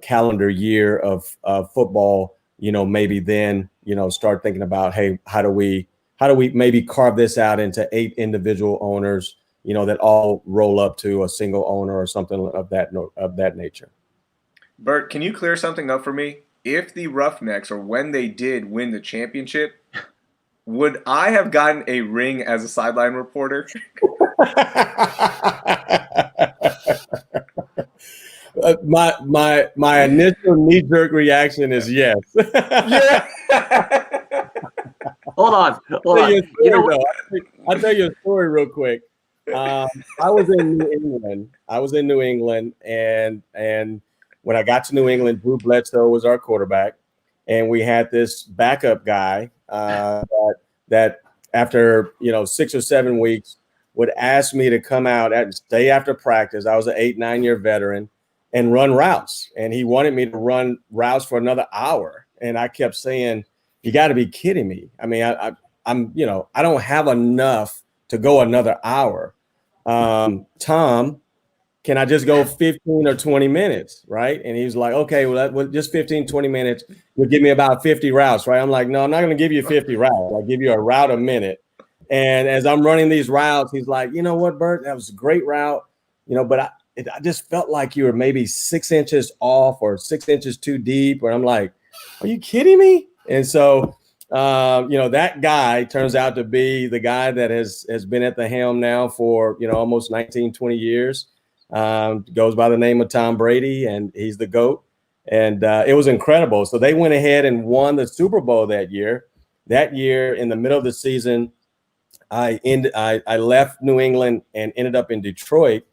calendar year of football, maybe then, start thinking about, hey, how do we maybe carve this out into 8 individual owners, that all roll up to a single owner or something of that nature. Bert, can you clear something up for me? If the Roughnecks, or when they did win the championship, would I have gotten a ring as a sideline reporter? My initial knee-jerk reaction is yes. Yeah. Hold on. I'll tell you a story real quick. I was in New England, and when I got to New England, Drew Bledsoe was our quarterback, and we had this backup guy that after 6 or 7 weeks would ask me to come out and stay after practice. I was an 8-9 year veteran, and run routes, and he wanted me to run routes for another hour, and I kept saying, "You got to be kidding me! I mean, I'm I don't have enough to go another hour. Tom, can I just go 15 or 20 minutes, right?" And he was like, "Okay, well, just 15, 20 minutes. You'll give me about 50 routes, right?" I'm like, "No, I'm not going to give you 50 routes. I'll give you a route a minute." And as I'm running these routes, he's like, "You know what, Bert? That was a great route, but I just felt like you were maybe 6 inches off or 6 inches too deep." And I'm like, "Are you kidding me?" And so, that guy turns out to be the guy that has been at the helm now for, almost 19, 20 years. Goes by the name of Tom Brady, and he's the GOAT. And it was incredible. So they went ahead and won the Super Bowl that year. That year, in the middle of the season, I left New England and ended up in Detroit.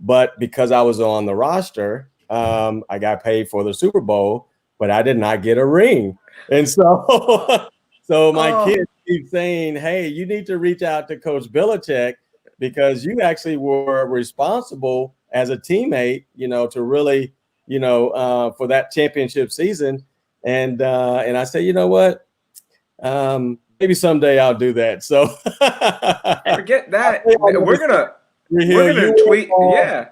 But because I was on the roster, I got paid for the Super Bowl, but I did not get a ring. And so, my kids keep saying, "Hey, you need to reach out to Coach Belichick because you actually were responsible as a teammate, to really, for that championship season." And I say, "You know what? Maybe someday I'll do that." So forget that. We're gonna tweet. Yeah,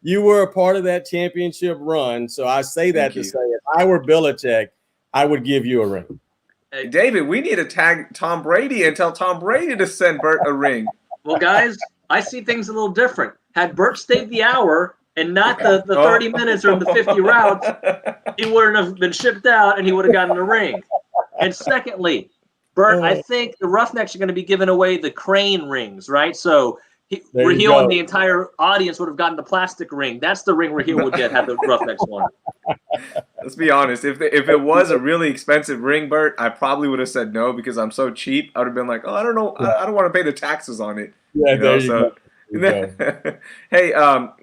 you were a part of that championship run. So I say that to say, if I were Belichick, I would give you a ring. Hey, David, we need to tag Tom Brady and tell Tom Brady to send Bert a ring. Well, guys, I see things a little different. Had Bert stayed the hour and not the 30 minutes or the 50 routes, he wouldn't have been shipped out and he would have gotten a ring. And secondly, Bert, I think the Roughnecks are going to be giving away the crane rings, right? So Raheel and the entire audience would have gotten the plastic ring. That's the ring Raheel would get had the Roughnecks won. Let's be honest. If it was a really expensive ring, Bert, I probably would have said no because I'm so cheap. I would have been like, "Oh, I don't know. I don't want to pay the taxes on it." Yeah, there you go. Hey,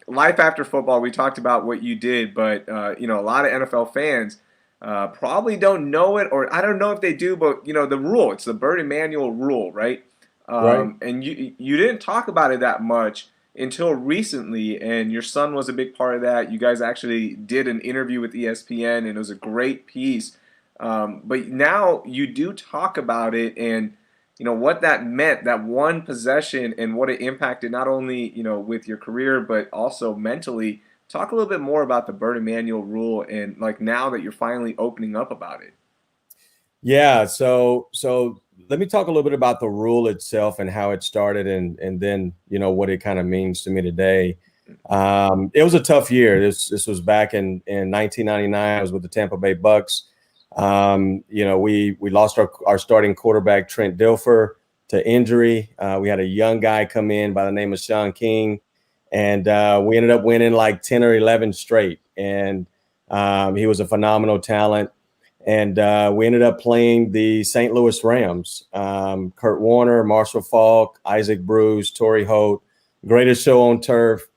life after football. We talked about what you did, but a lot of NFL fans probably don't know it, or I don't know if they do, but the rule. It's the Bert Emmanuel rule, right? Right. And you didn't talk about it that much until recently, and your son was a big part of that. You guys actually did an interview with ESPN, and it was a great piece. But now you do talk about it, and what that meant, that one possession, and what it impacted not only with your career but also mentally. Talk a little bit more about the Bert Emmanuel rule, and now that you're finally opening up about it. Yeah, so let me talk a little bit about the rule itself and how it started, and then what it kind of means to me today. It was a tough year. This was back in 1999. I was with the Tampa Bay Bucks. We lost our starting quarterback Trent Dilfer to injury. We had a young guy come in by the name of Sean King, and we ended up winning like 10 or 11 straight. And he was a phenomenal talent. And we ended up playing the St. Louis Rams. Kurt Warner, Marshall Faulk, Isaac Bruce, Torrey Holt, greatest show on turf,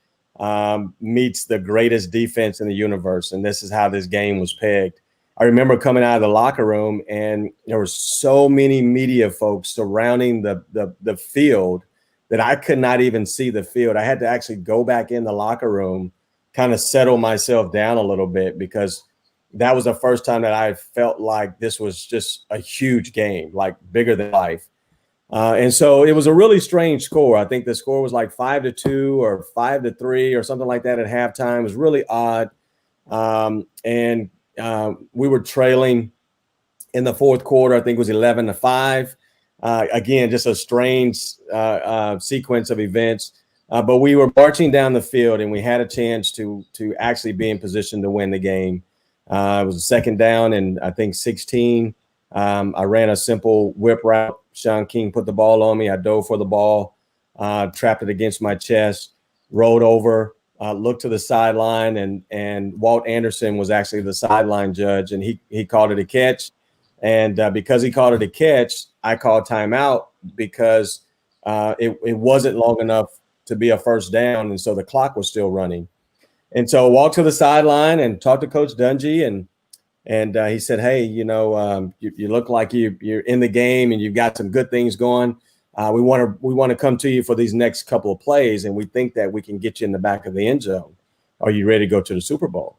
meets the greatest defense in the universe. And this is how this game was pegged. I remember coming out of the locker room, and there were so many media folks surrounding the field that I could not even see the field. I had to actually go back in the locker room, kind of settle myself down a little bit, because that was the first time that I felt like this was just a huge game, like bigger than life. And so it was a really strange score. I think the score was like 5-2 or 5-3 or something like that at halftime. It was really odd. And we were trailing in the fourth quarter. I think it was 11-5. Again, just a strange sequence of events. But we were marching down the field, and we had a chance to actually be in position to win the game. It was a second down, and I think 16. I ran a simple whip route. Sean King put the ball on me. I dove for the ball, trapped it against my chest, rolled over, looked to the sideline, and Walt Anderson was actually the sideline judge, and he called it a catch. And because he called it a catch, I called timeout because it wasn't long enough to be a first down, and so the clock was still running. And so I walked to the sideline and talked to Coach Dungy, and he said, "Hey, you look like you're in the game and you've got some good things going. We want to come to you for these next couple of plays, and we think that we can get you in the back of the end zone. Are you ready to go to the Super Bowl?"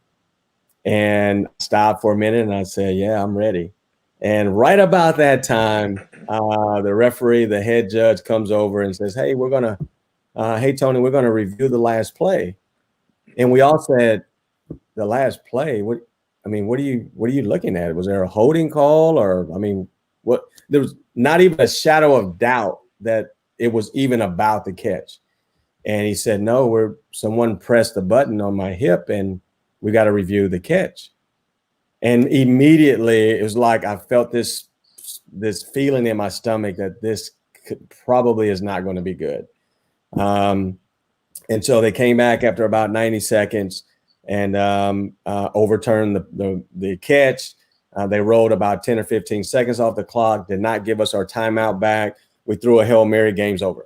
And I stopped for a minute, and I said, "Yeah, I'm ready." And right about that time, the referee, the head judge, comes over and says, "Hey, hey Tony, we're gonna review the last play." And we all said, "The last play? What are you looking at? Was there a holding call, or what?" There was not even a shadow of doubt that it was even about the catch. And he said, "No, someone pressed the button on my hip, and we got to review the catch." And immediately it was like I felt this feeling in my stomach that this probably is not going to be good. And so they came back after about 90 seconds and overturned the catch. They rolled about 10 or 15 seconds off the clock, did not give us our timeout back. We threw a Hail Mary, game's over.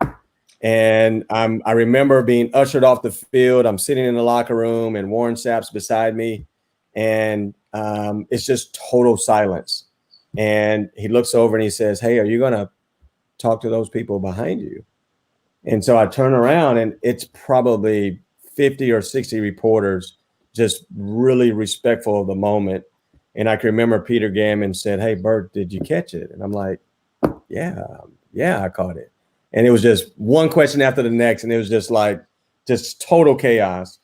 And I remember being ushered off the field. I'm sitting in the locker room, and Warren Sapp's beside me, and it's just total silence. And he looks over and he says, "Hey, are you going to talk to those people behind you?" And so I turn around, and it's probably 50 or 60 reporters, just really respectful of the moment. And I can remember Peter Gammon said, "Hey, Bert, did you catch it?" And I'm like, yeah, I caught it. And it was just one question after the next, and it was just total chaos.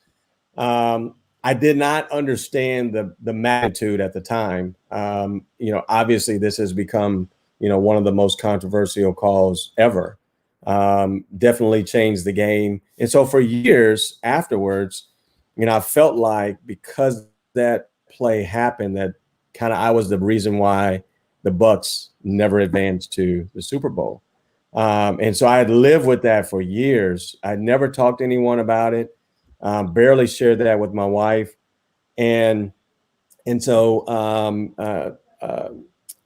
I did not understand the magnitude at the time. Obviously this has become, one of the most controversial calls ever. Definitely changed the game. And so for years afterwards, I felt like because that play happened, that kind of I was the reason why the Bucs never advanced to the Super Bowl. And so I had lived with that for years. I never talked to anyone about it. Barely shared that with my wife. And so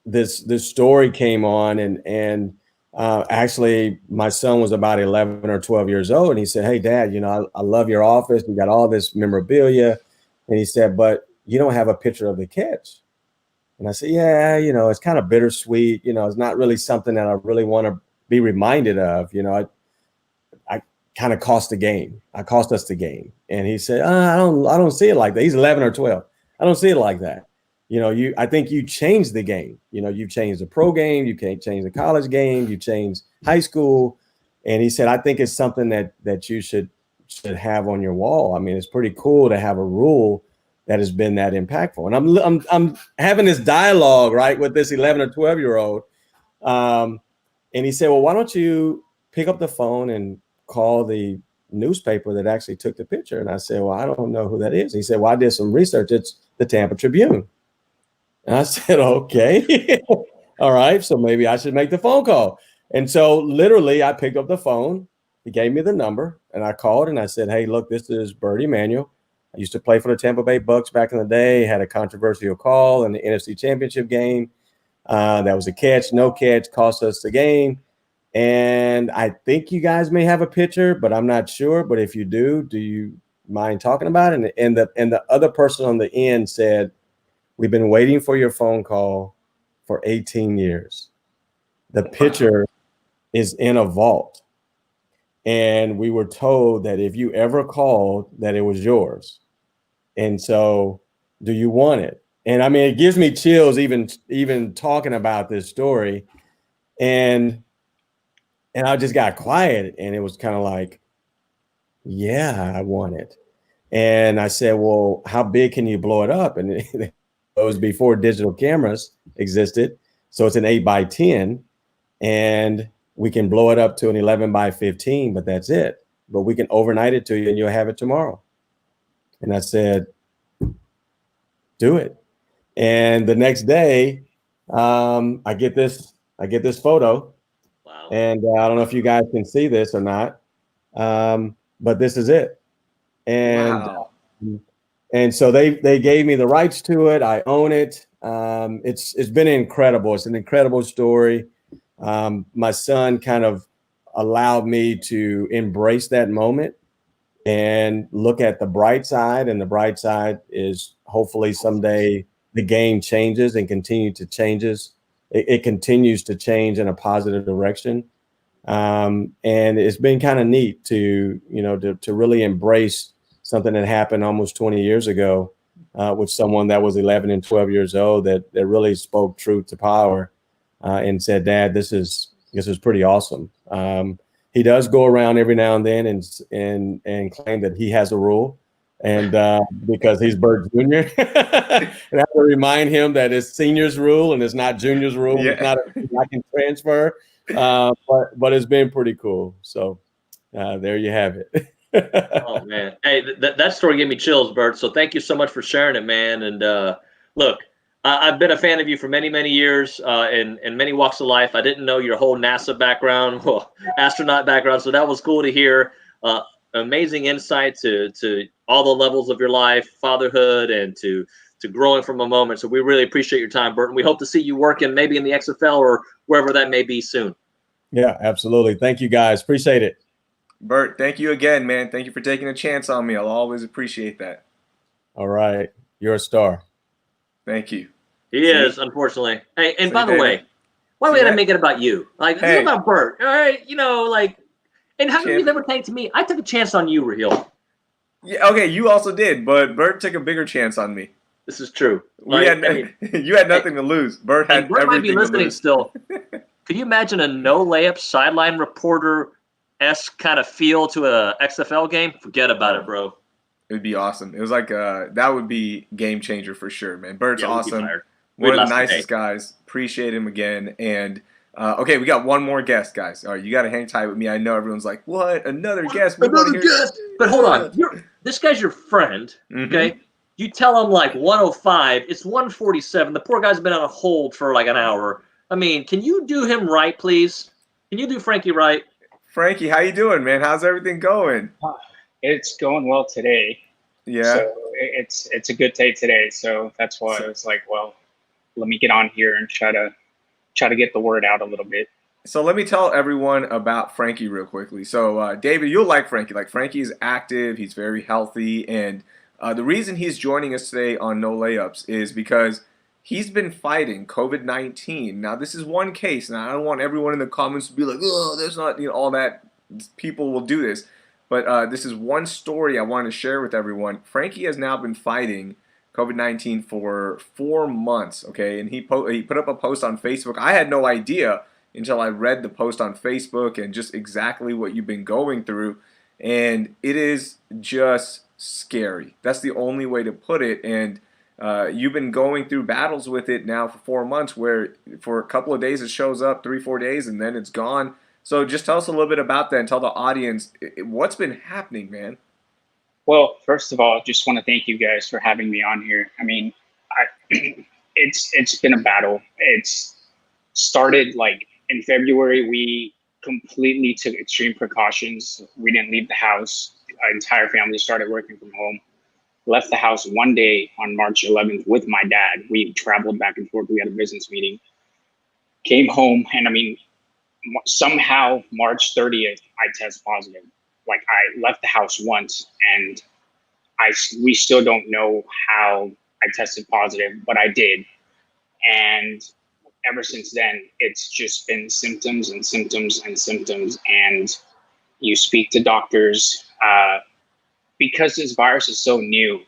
this story came on, and actually my son was about 11 or 12 years old, and he said, "Hey, Dad, I love your office. You got all this memorabilia." And he said, "But you don't have a picture of the catch." And I said, "Yeah, it's kind of bittersweet. It's not really something that I really want to be reminded of. I kind of cost the game. I cost us the game." And he said, I don't see it like that." He's 11 or 12. "I don't see it like that. I think you changed the game. You've changed the pro game. You can't change the college game. You changed high school." And he said, "I think it's something that you should have on your wall. It's pretty cool to have a rule that has been that impactful." And I'm having this dialogue, right, with this 11 or 12-year-old. And he said, "Well, why don't you pick up the phone and call the newspaper that actually took the picture?" And I said, "Well, I don't know who that is." He said, "Well, I did some research. It's the Tampa Tribune." And I said, "Okay." All right, so maybe I should make the phone call. And so literally I picked up the phone. He gave me the number, and I called and I said, "Hey, look, this is Bert Emmanuel. I used to play for the Tampa Bay Bucks back in the day. Had a controversial call in the NFC Championship game. That was a catch, no catch, cost us the game. And I think you guys may have a picture, but I'm not sure. But if you do you mind talking about it? And the other person on the end said, "We've been waiting for your phone call for 18 years. The picture is in a vault. And we were told that if you ever called, that it was yours. And so, do you want it?" And I mean, it gives me chills even talking about this story. And I just got quiet, and it was kind of like, yeah, I want it. And I said, well, how big can you blow it up? And it was before digital cameras existed. So it's an 8x10, and we can blow it up to an 11x15, but that's it. But we can overnight it to you and you'll have it tomorrow. And I said, do it. And the next day, I get this photo. Wow. And I don't know if you guys can see this or not, but this is it. And wow. And so they gave me the rights to it. I own it. It's been incredible. It's an incredible story. My son kind of allowed me to embrace that moment and look at the bright side. And the bright side is hopefully someday the game changes and continue to changes. It continues to change in a positive direction. And it's been kind of neat to really embrace something that happened almost 20 years ago with someone that was 11 and 12 years old that really spoke truth to power and said, "Dad, this is pretty awesome." He does go around every now and then and claim that he has a rule, and because he's Bert Jr. And I have to remind him that it's senior's rule and it's not junior's rule. Yeah. It's not I can transfer, but it's been pretty cool. So there you have it. Oh man, hey, that story gave me chills, Bert. So thank you so much for sharing it, man. And look, I've been a fan of you for many, many years in many walks of life. I didn't know your whole NASA background, well, astronaut background, so that was cool to hear. Amazing insight to all the levels of your life, fatherhood, and to growing from a moment. So we really appreciate your time, Bert, and we hope to see you working maybe in the XFL or wherever that may be soon. Yeah, absolutely. Thank you, guys. Appreciate it. Bert, thank you again, man. Thank you for taking a chance on me. I'll always appreciate that. All right. You're a star. Thank you. He is, unfortunately. Hey, and by the way, why do we gotta make it about you? Like, it's about Bert. All right, and how come you never take to me? I took a chance on you, Raheel. Yeah, okay, you also did, but Bert took a bigger chance on me. This is true. You had nothing to lose. Bert had Bert everything might be listening to lose. still. Could you imagine a no layup sideline reporter-esque kind of feel to a XFL game? Forget about it, bro. It would be awesome. It was like that would be game changer for sure, man. Bert's awesome. One of the nicest guys. Appreciate him again. And okay, we got one more guest, guys. All right, you got to hang tight with me. I know everyone's like, "What? Another guest? Another guest?" But hold on, this guy's your friend, okay? You tell him like 105. It's 147. The poor guy's been on a hold for like an hour. I mean, can you do him right, please? Can you do Frankie right? Frankie, how you doing, man? How's everything going? It's going well today. Yeah. So it's a good day today. So that's why I was like, well, let me get on here and try to get the word out a little bit. So let me tell everyone about Frankie real quickly. So David, you'll like Frankie. Like, Frankie is active. He's very healthy. And the reason he's joining us today on No Layups is because he's been fighting COVID-19. Now, this is one case. Now, I don't want everyone in the comments to be like, "Oh, there's not all that." People will do this. But this is one story I wanted to share with everyone. Frankie has now been fighting COVID-19 for 4 months, okay? And he put up a post on Facebook. I had no idea until I read the post on Facebook and just exactly what you've been going through. And it is just scary. That's the only way to put it. And you've been going through battles with it now for 4 months, where for a couple of days it shows up, 3-4 days, and then it's gone. So just tell us a little bit about that and tell the audience what's been happening, man. Well, first of all, I just want to thank you guys for having me on here. I mean, it's been a battle. It's started like in February. We completely took extreme precautions. We didn't leave the house. Our entire family started working from home. left the house one day on March 11th with my dad. We traveled back and forth. We had a business meeting. Came home, and I mean, somehow March 30th, I test positive. Like, I left the house once, and we still don't know how I tested positive, but I did. And ever since then, it's just been symptoms and symptoms and symptoms. And you speak to doctors, because this virus is so new,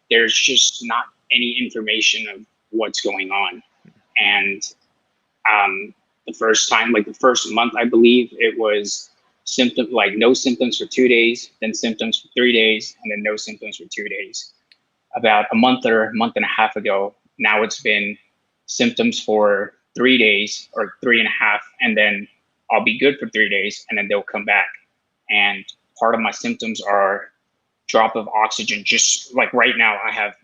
there's just not any information of what's going on. And the first time, like the first month, I believe it was no symptoms for 2 days, then symptoms for 3 days, and then no symptoms for 2 days. About a month and a half ago, now it's been symptoms for 3 days or 3.5, and then I'll be good for 3 days, and then they'll come back. And part of my symptoms are drop of oxygen. Just like right now, I have,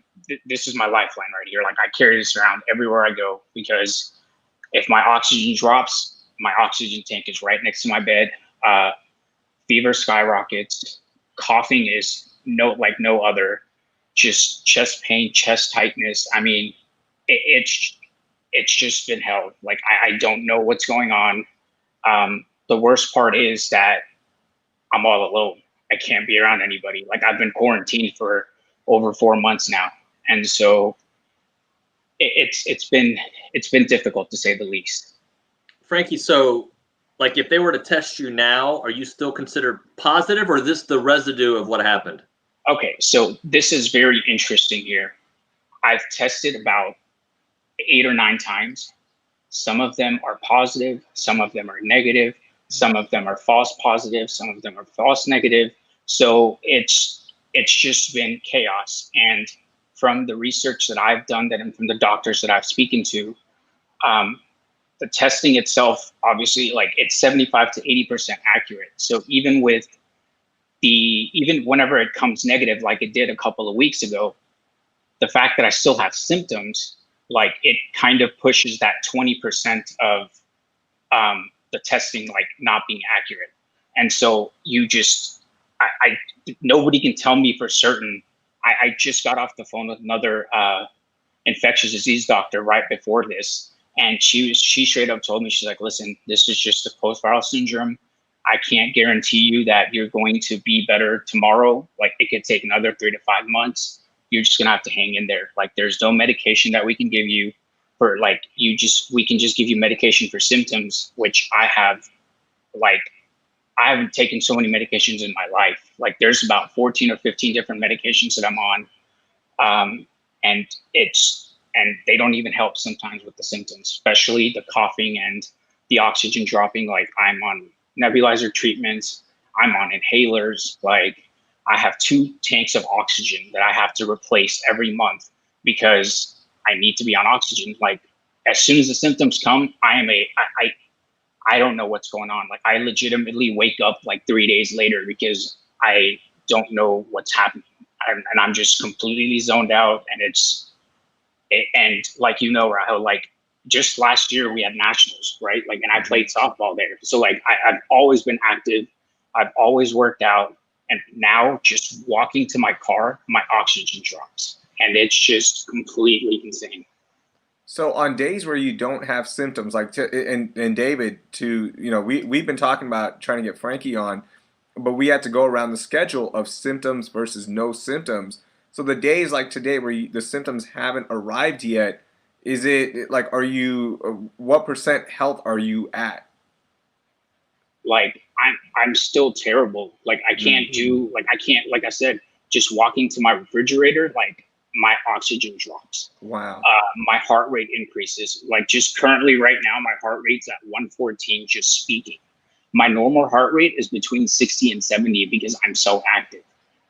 this is my lifeline right here. Like, I carry this around everywhere I go, because if my oxygen drops, my oxygen tank is right next to my bed. Fever skyrockets. Coughing is no other. Just chest pain, chest tightness. I mean, it's just been hell. Like, I don't know what's going on. The worst part is that I'm all alone. I can't be around anybody. Like, I've been quarantined for over 4 months now, and so it's been difficult, to say the least. Frankie, so like, if they were to test you now, are you still considered positive, or is this the residue of what happened? Okay, so this is very interesting here. I've tested about 8 or 9 times. Some of them are positive, some of them are negative, some of them are false positive, some of them are false negative. So it's just been chaos. And from the research that I've done, and from the doctors that I've spoken to, the testing itself, obviously, like, it's 75 to 80% accurate. So even whenever it comes negative, like it did a couple of weeks ago, the fact that I still have symptoms, like, it kind of pushes that 20% of the testing, like, not being accurate. And so nobody can tell me for certain. I just got off the phone with another infectious disease doctor right before this, and she straight up told me, she's like, listen, this is just a post-viral syndrome. I can't guarantee you that you're going to be better tomorrow. Like, it could take another 3 to 5 months. You're just gonna have to hang in there. Like, there's no medication that we can give you for, like, we can just give you medication for symptoms, which I have. Like, I haven't taken so many medications in my life. Like, there's about 14 or 15 different medications that I'm on. And they don't even help sometimes with the symptoms, especially the coughing and the oxygen dropping. Like, I'm on nebulizer treatments, I'm on inhalers. Like, I have 2 tanks of oxygen that I have to replace every month because I need to be on oxygen. Like, as soon as the symptoms come, I don't know what's going on. Like, I legitimately wake up like 3 days later because I don't know what's happening. And I'm just completely zoned out. And like, Raheel, like, just last year we had nationals, right? Like, and I played softball there. So, like, I've always been active. I've always worked out. And now just walking to my car, my oxygen drops. And it's just completely insane. So on days where you don't have symptoms, like and David, we've been talking about trying to get Frankie on, but we had to go around the schedule of symptoms versus no symptoms. So the days like today where the symptoms haven't arrived yet, is it like, what % health are you at? Like, I'm still terrible. Like, I can't do, like, like I said, just walking to my refrigerator, like, my oxygen drops. Wow. My heart rate increases. Like, just currently right now, my heart rate's at 114 just speaking. My normal heart rate is between 60 and 70 because I'm so active.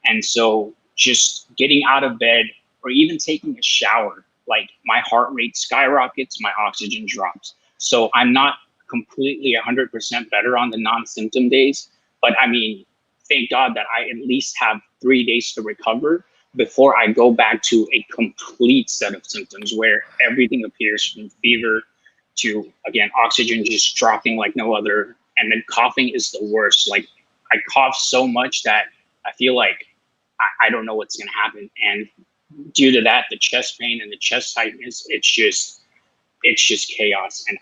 And so just getting out of bed or even taking a shower, like, my heart rate skyrockets, my oxygen drops. So I'm not completely 100% better on the non-symptom days, but I mean, thank God that I at least have 3 days to recover before I go back to a complete set of symptoms where everything appears, from fever to, again, oxygen just dropping like no other. And then coughing is the worst. Like, I cough so much that I feel like I don't know what's going to happen. And due to that, the chest pain and the chest tightness, it's just chaos. And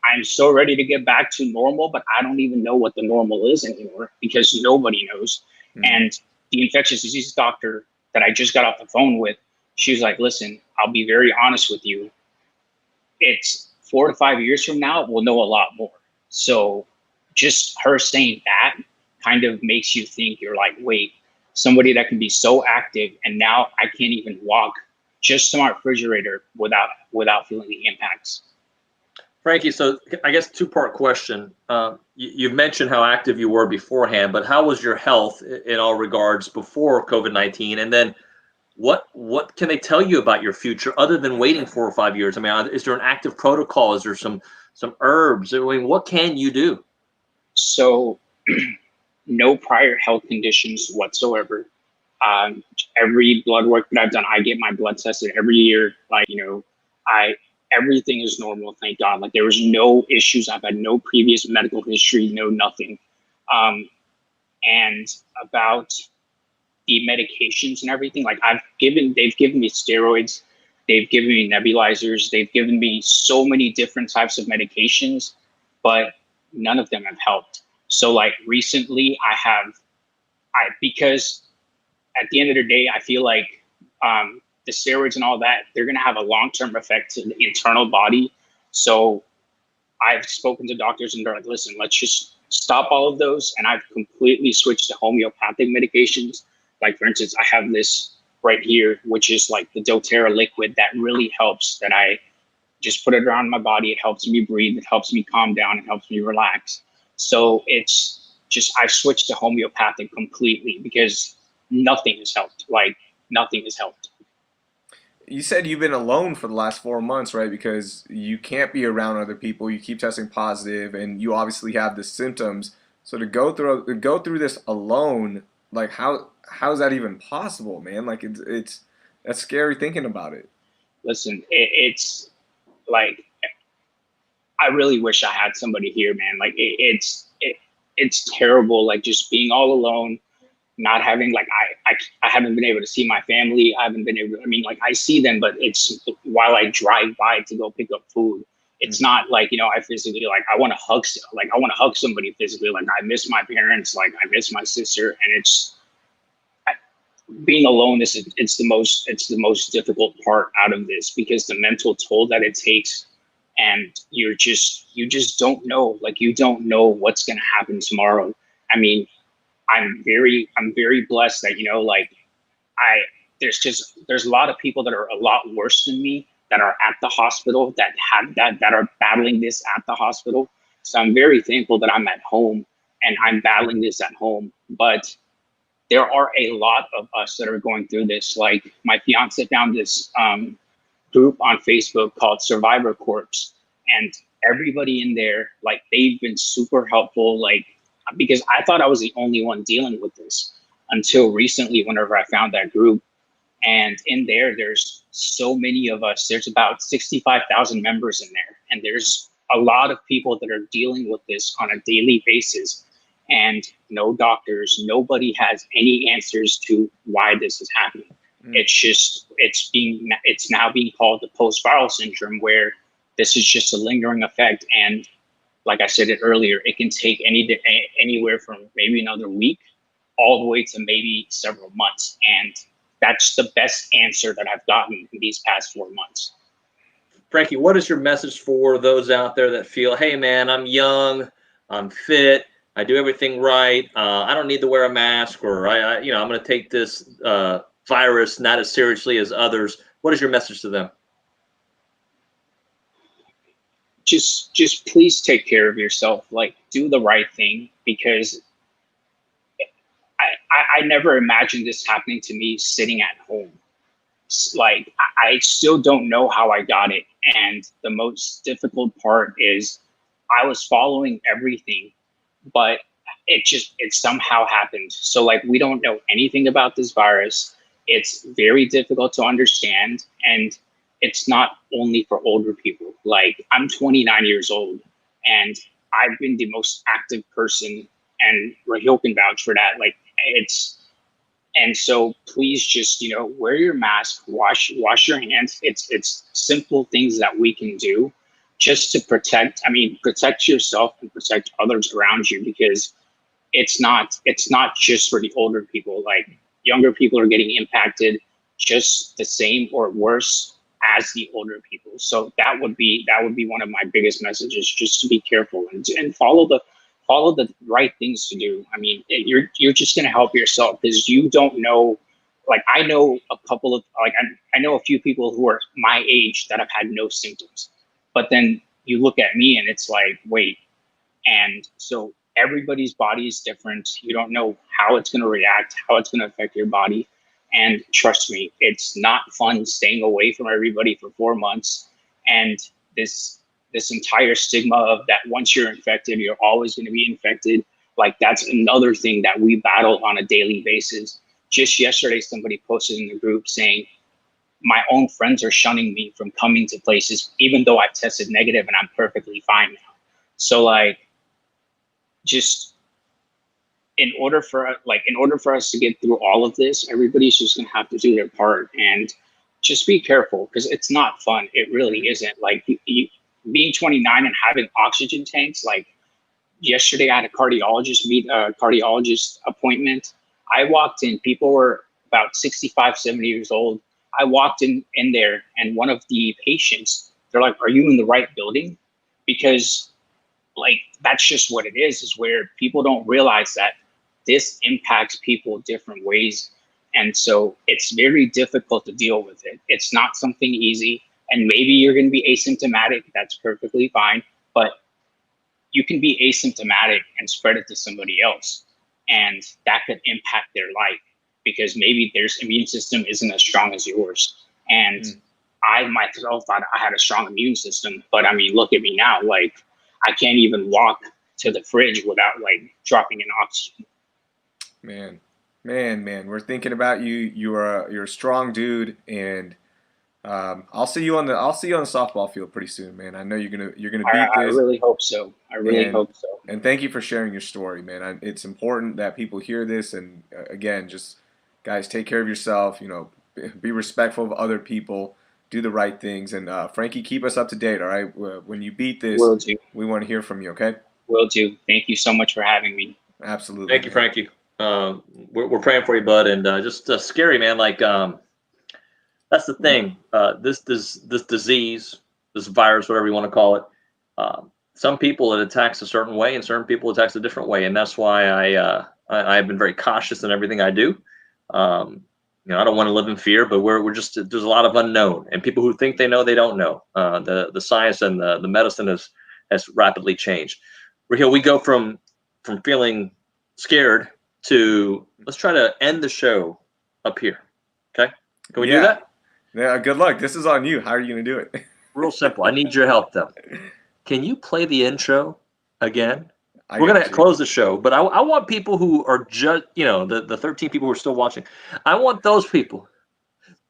I'm so ready to get back to normal, but I don't even know what the normal is anymore because nobody knows. And the infectious disease doctor that I just got off the phone with, she was like, listen, I'll be very honest with you. It's 4 to 5 years from now, we'll know a lot more. So just her saying that kind of makes you think, you're like, wait, somebody that can be so active and now I can't even walk just to my refrigerator without feeling the impacts. Frankie, so I guess two-part question. You've mentioned how active you were beforehand, but how was your health in all regards before COVID-19? And then what can they tell you about your future other than waiting 4 or 5 years? I mean, is there an active protocol? Is there some herbs? I mean, what can you do? So no prior health conditions whatsoever. Every blood work that I've done, I get my blood tested every year. Like, everything is normal, thank God. Like, there was no issues. I've had no previous medical history, no nothing. And about the medications and everything, like they've given me steroids, they've given me nebulizers, they've given me so many different types of medications, but none of them have helped. So like recently because at the end of the day, I feel like the steroids and all that, they're going to have a long-term effect to the internal body. So I've spoken to doctors and they're like, listen, let's just stop all of those. And I've completely switched to homeopathic medications. Like, for instance, I have this right here, which is like the doTERRA liquid that really helps, that I just put it around my body. It helps me breathe. It helps me calm down. It helps me relax. So it's just, I switched to homeopathic completely because nothing has helped. Like, nothing has helped. You said you've been alone for the last 4 months, right? Because you can't be around other people. You keep testing positive, and you obviously have the symptoms. So to go through this alone, like how's that even possible, man? Like it's that's scary thinking about it. Listen, it's like, I really wish I had somebody here, man. Like it's terrible. Like just being all alone. Not having, like, I haven't been able to see my family. I haven't been able to, I mean, like, I see them, but it's while I drive by to go pick up food. It's not like, I physically, like, I want to hug somebody physically. Like, I miss my parents. Like, I miss my sister. And being alone it's the most difficult part out of this, because the mental toll that it takes, and you just don't know. Like, you don't know what's going to happen tomorrow. I mean, I'm very blessed that, there's a lot of people that are a lot worse than me that are at the hospital, that are battling this at the hospital. So I'm very thankful that I'm at home and I'm battling this at home. But there are a lot of us that are going through this. Like, my fiance found this group on Facebook called Survivor Corps, and everybody in there, like, they've been super helpful. Like, because I thought I was the only one dealing with this until recently, whenever I found that group. And in there, there's so many of us. There's about 65,000 members in there. And there's a lot of people that are dealing with this on a daily basis. And no doctors, nobody has any answers to why this is happening. It's now being called the post-viral syndrome, where this is just a lingering effect. And like I said it earlier, it can take anywhere from maybe another week all the way to maybe several months. And that's the best answer that I've gotten in these past 4 months. Frankie, what is your message for those out there that feel, hey, man, I'm young, I'm fit, I do everything right, I don't need to wear a mask, or I'm going to take this virus not as seriously as others? What is your message to them? Just please take care of yourself. Like, do the right thing, because I never imagined this happening to me sitting at home. Like, I still don't know how I got it. And the most difficult part is I was following everything, but it somehow happened. So, like, we don't know anything about this virus. It's very difficult to understand. And it's not only for older people. Like, I'm 29 years old and I've been the most active person, and Raheel can vouch for that. Like, And so please just, wear your mask, wash your hands. It's simple things that we can do just to protect yourself and protect others around you, because it's not just for the older people. Like, younger people are getting impacted just the same or worse as the older people. So that would be one of my biggest messages, just to be careful and follow the right things to do. I mean, you're just going to help yourself, because you don't know. Like, I know I know a few people who are my age that have had no symptoms, but then you look at me and it's like, wait. And so everybody's body is different. You don't know how it's going to react, how it's going to affect your body. And trust me, it's not fun staying away from everybody for 4 months. And this entire stigma of that once you're infected, you're always going to be infected. Like, that's another thing that we battle on a daily basis. Just yesterday, somebody posted in the group saying, my own friends are shunning me from coming to places, even though I've tested negative and I'm perfectly fine now. So, like, just in order for us to get through all of this, everybody's just gonna have to do their part and just be careful, because it's not fun. It really isn't. Like, being 29 and having oxygen tanks. Like, yesterday, I had a cardiologist appointment. I walked in. People were about 65, 70 years old. I walked in there, and one of the patients, they're like, "Are you in the right building?" Because, like, that's just what it is where people don't realize that this impacts people different ways. And so it's very difficult to deal with it. It's not something easy. And maybe you're going to be asymptomatic. That's perfectly fine. But you can be asymptomatic and spread it to somebody else. And that could impact their life, because maybe their immune system isn't as strong as yours. And I myself thought I had a strong immune system. But I mean, look at me now. Like, I can't even walk to the fridge without, like, dropping an oxygen. Man, we're thinking about you. You're a strong dude, and I'll see you on the softball field pretty soon, man. I know you're gonna beat this. I really hope so. And thank you for sharing your story, man. It's important that people hear this, and again, just guys, take care of yourself. Be respectful of other people. Do the right things, and Frankie, keep us up to date. All right, when you beat this, Will do. We want to hear from you. Okay. Will do. Thank you so much for having me. Absolutely. Thank you, Frankie. We're praying for you, bud, and just scary, man. Like, that's the thing. This disease, this virus, whatever you want to call it. Some people it attacks a certain way, and certain people it attacks a different way, and that's why I've been very cautious in everything I do. I don't want to live in fear, but we're just, there's a lot of unknown, and people who think they know, they don't know. The science and the medicine has rapidly changed. Raheel, we go from feeling scared to let's try to end the show up here. Okay, can we do that? Yeah. Good luck. This is on you. How are you going to do it? Real simple. I need your help though. Can you play the intro again? We're going to close the show, but I want people who are just, the 13 people who are still watching. I want those people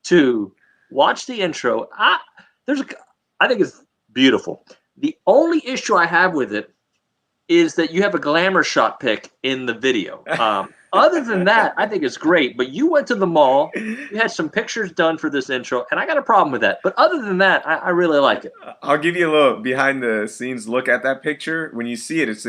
to watch the intro. I think it's beautiful. The only issue I have with it is that you have a glamour shot pick in the video. Other than that, I think it's great. But you went to the mall, you had some pictures done for this intro, and I got a problem with that. But other than that, I really like it. I'll give you a little behind the scenes look at that picture. When you see it,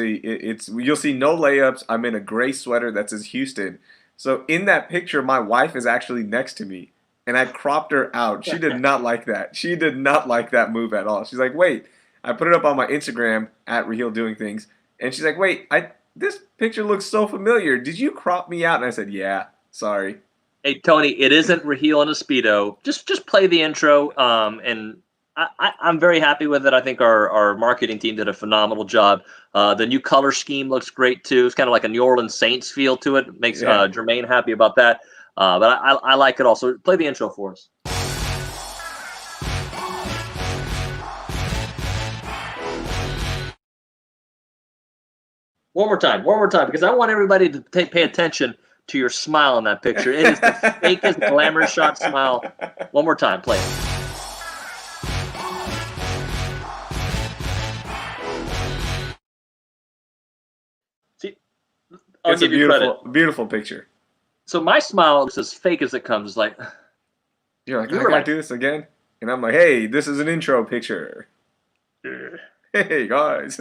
you'll see no layups. I'm in a gray sweater that says Houston. So in that picture, my wife is actually next to me, and I cropped her out. She did not like that. She did not like that move at all. She's like, wait. I put it up on my Instagram at Raheel Doing Things. And she's like, wait, this picture looks so familiar. Did you crop me out? And I said, yeah, sorry. Hey, Tony, it isn't Raheel and a Speedo. Just play the intro. And I'm very happy with it. I think our marketing team did a phenomenal job. The new color scheme looks great, too. It's kind of like a New Orleans Saints feel to it. It makes Jermaine happy about that. But I like it also. Play the intro for us. One more time, because I want everybody to pay attention to your smile in that picture. It is the fakest glamour shot smile. One more time, play it. See, I'll it's a give you credit. Beautiful picture. So my smile is as fake as it comes. It's like, You're like, You I were gotta like- do this again, and I'm like, hey, this is an intro picture. Hey guys.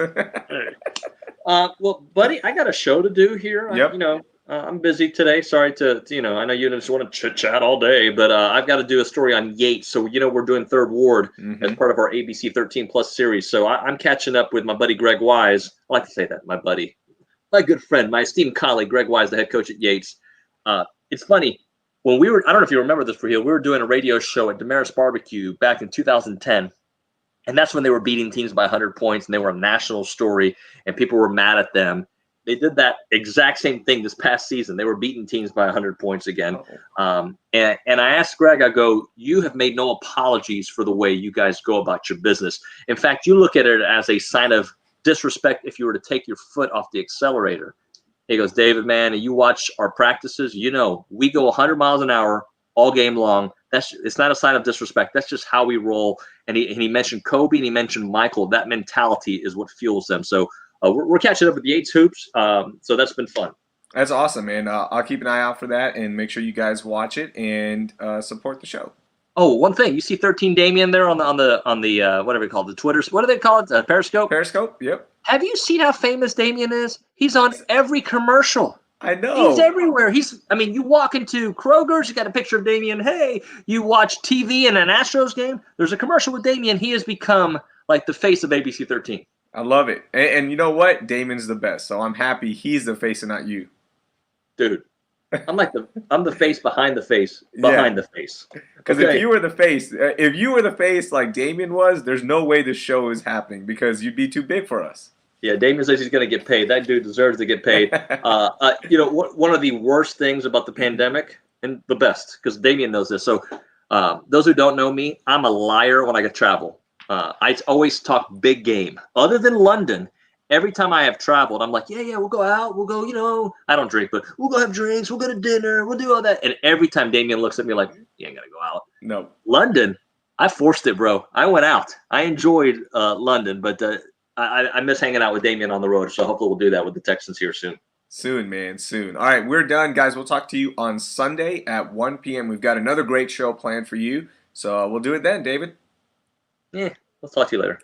well, buddy, I got a show to do here. Yep. I'm busy today. Sorry to I know you just want to chit chat all day, but I've got to do a story on Yates. So we're doing Third Ward as part of our ABC 13 Plus series. So I'm catching up with my buddy Greg Wise. I like to say that, my buddy, my good friend, my esteemed colleague Greg Wise, the head coach at Yates. It's funny when we were. I don't know if you remember this, Raheel. We were doing a radio show at Damaris Barbecue back in 2010. And that's when they were beating teams by 100 points, and they were a national story, and people were mad at them. They did that exact same thing this past season. They were beating teams by 100 points again. And I asked Greg, I go, you have made no apologies for the way you guys go about your business. In fact, you look at it as a sign of disrespect if you were to take your foot off the accelerator. He goes, David, man, and you watch our practices, we go 100 miles an hour all game long. It's not a sign of disrespect. That's just how we roll. And he mentioned Kobe and he mentioned Michael. That mentality is what fuels them. So we're catching up with the Yates hoops. So that's been fun. That's awesome, man. I'll keep an eye out for that and make sure you guys watch it and support the show. Oh, one thing, you see 13 Damien there on the whatever you call it, the Twitter. What do they call it? Periscope. Periscope. Yep. Have you seen how famous Damien is? He's on every commercial. I know. He's everywhere. You walk into Kroger's, you got a picture of Damien. Hey, you watch TV in an Astros game, there's a commercial with Damien. He has become like the face of ABC 13. I love it. And you know what? Damien's the best. So I'm happy he's the face and not you. Dude, I'm the face behind the face, behind the face. Because if you were the face like Damien was, there's no way this show is happening because you'd be too big for us. Yeah, Damien says he's going to get paid. That dude deserves to get paid. One of the worst things about the pandemic, and the best, because Damien knows this. So those who don't know me, I'm a liar when I get travel. I always talk big game. Other than London, every time I have traveled, I'm like, yeah, we'll go out. We'll go, I don't drink, but we'll go have drinks. We'll go to dinner. We'll do all that. And every time Damien looks at me like, you ain't got to go out. No. London, I forced it, bro. I went out. I enjoyed London, but I miss hanging out with Damien on the road, so hopefully we'll do that with the Texans here soon. Soon, man, soon. All right, we're done, guys. We'll talk to you on Sunday at 1 p.m. We've got another great show planned for you, so we'll do it then, David. Yeah, we'll talk to you later.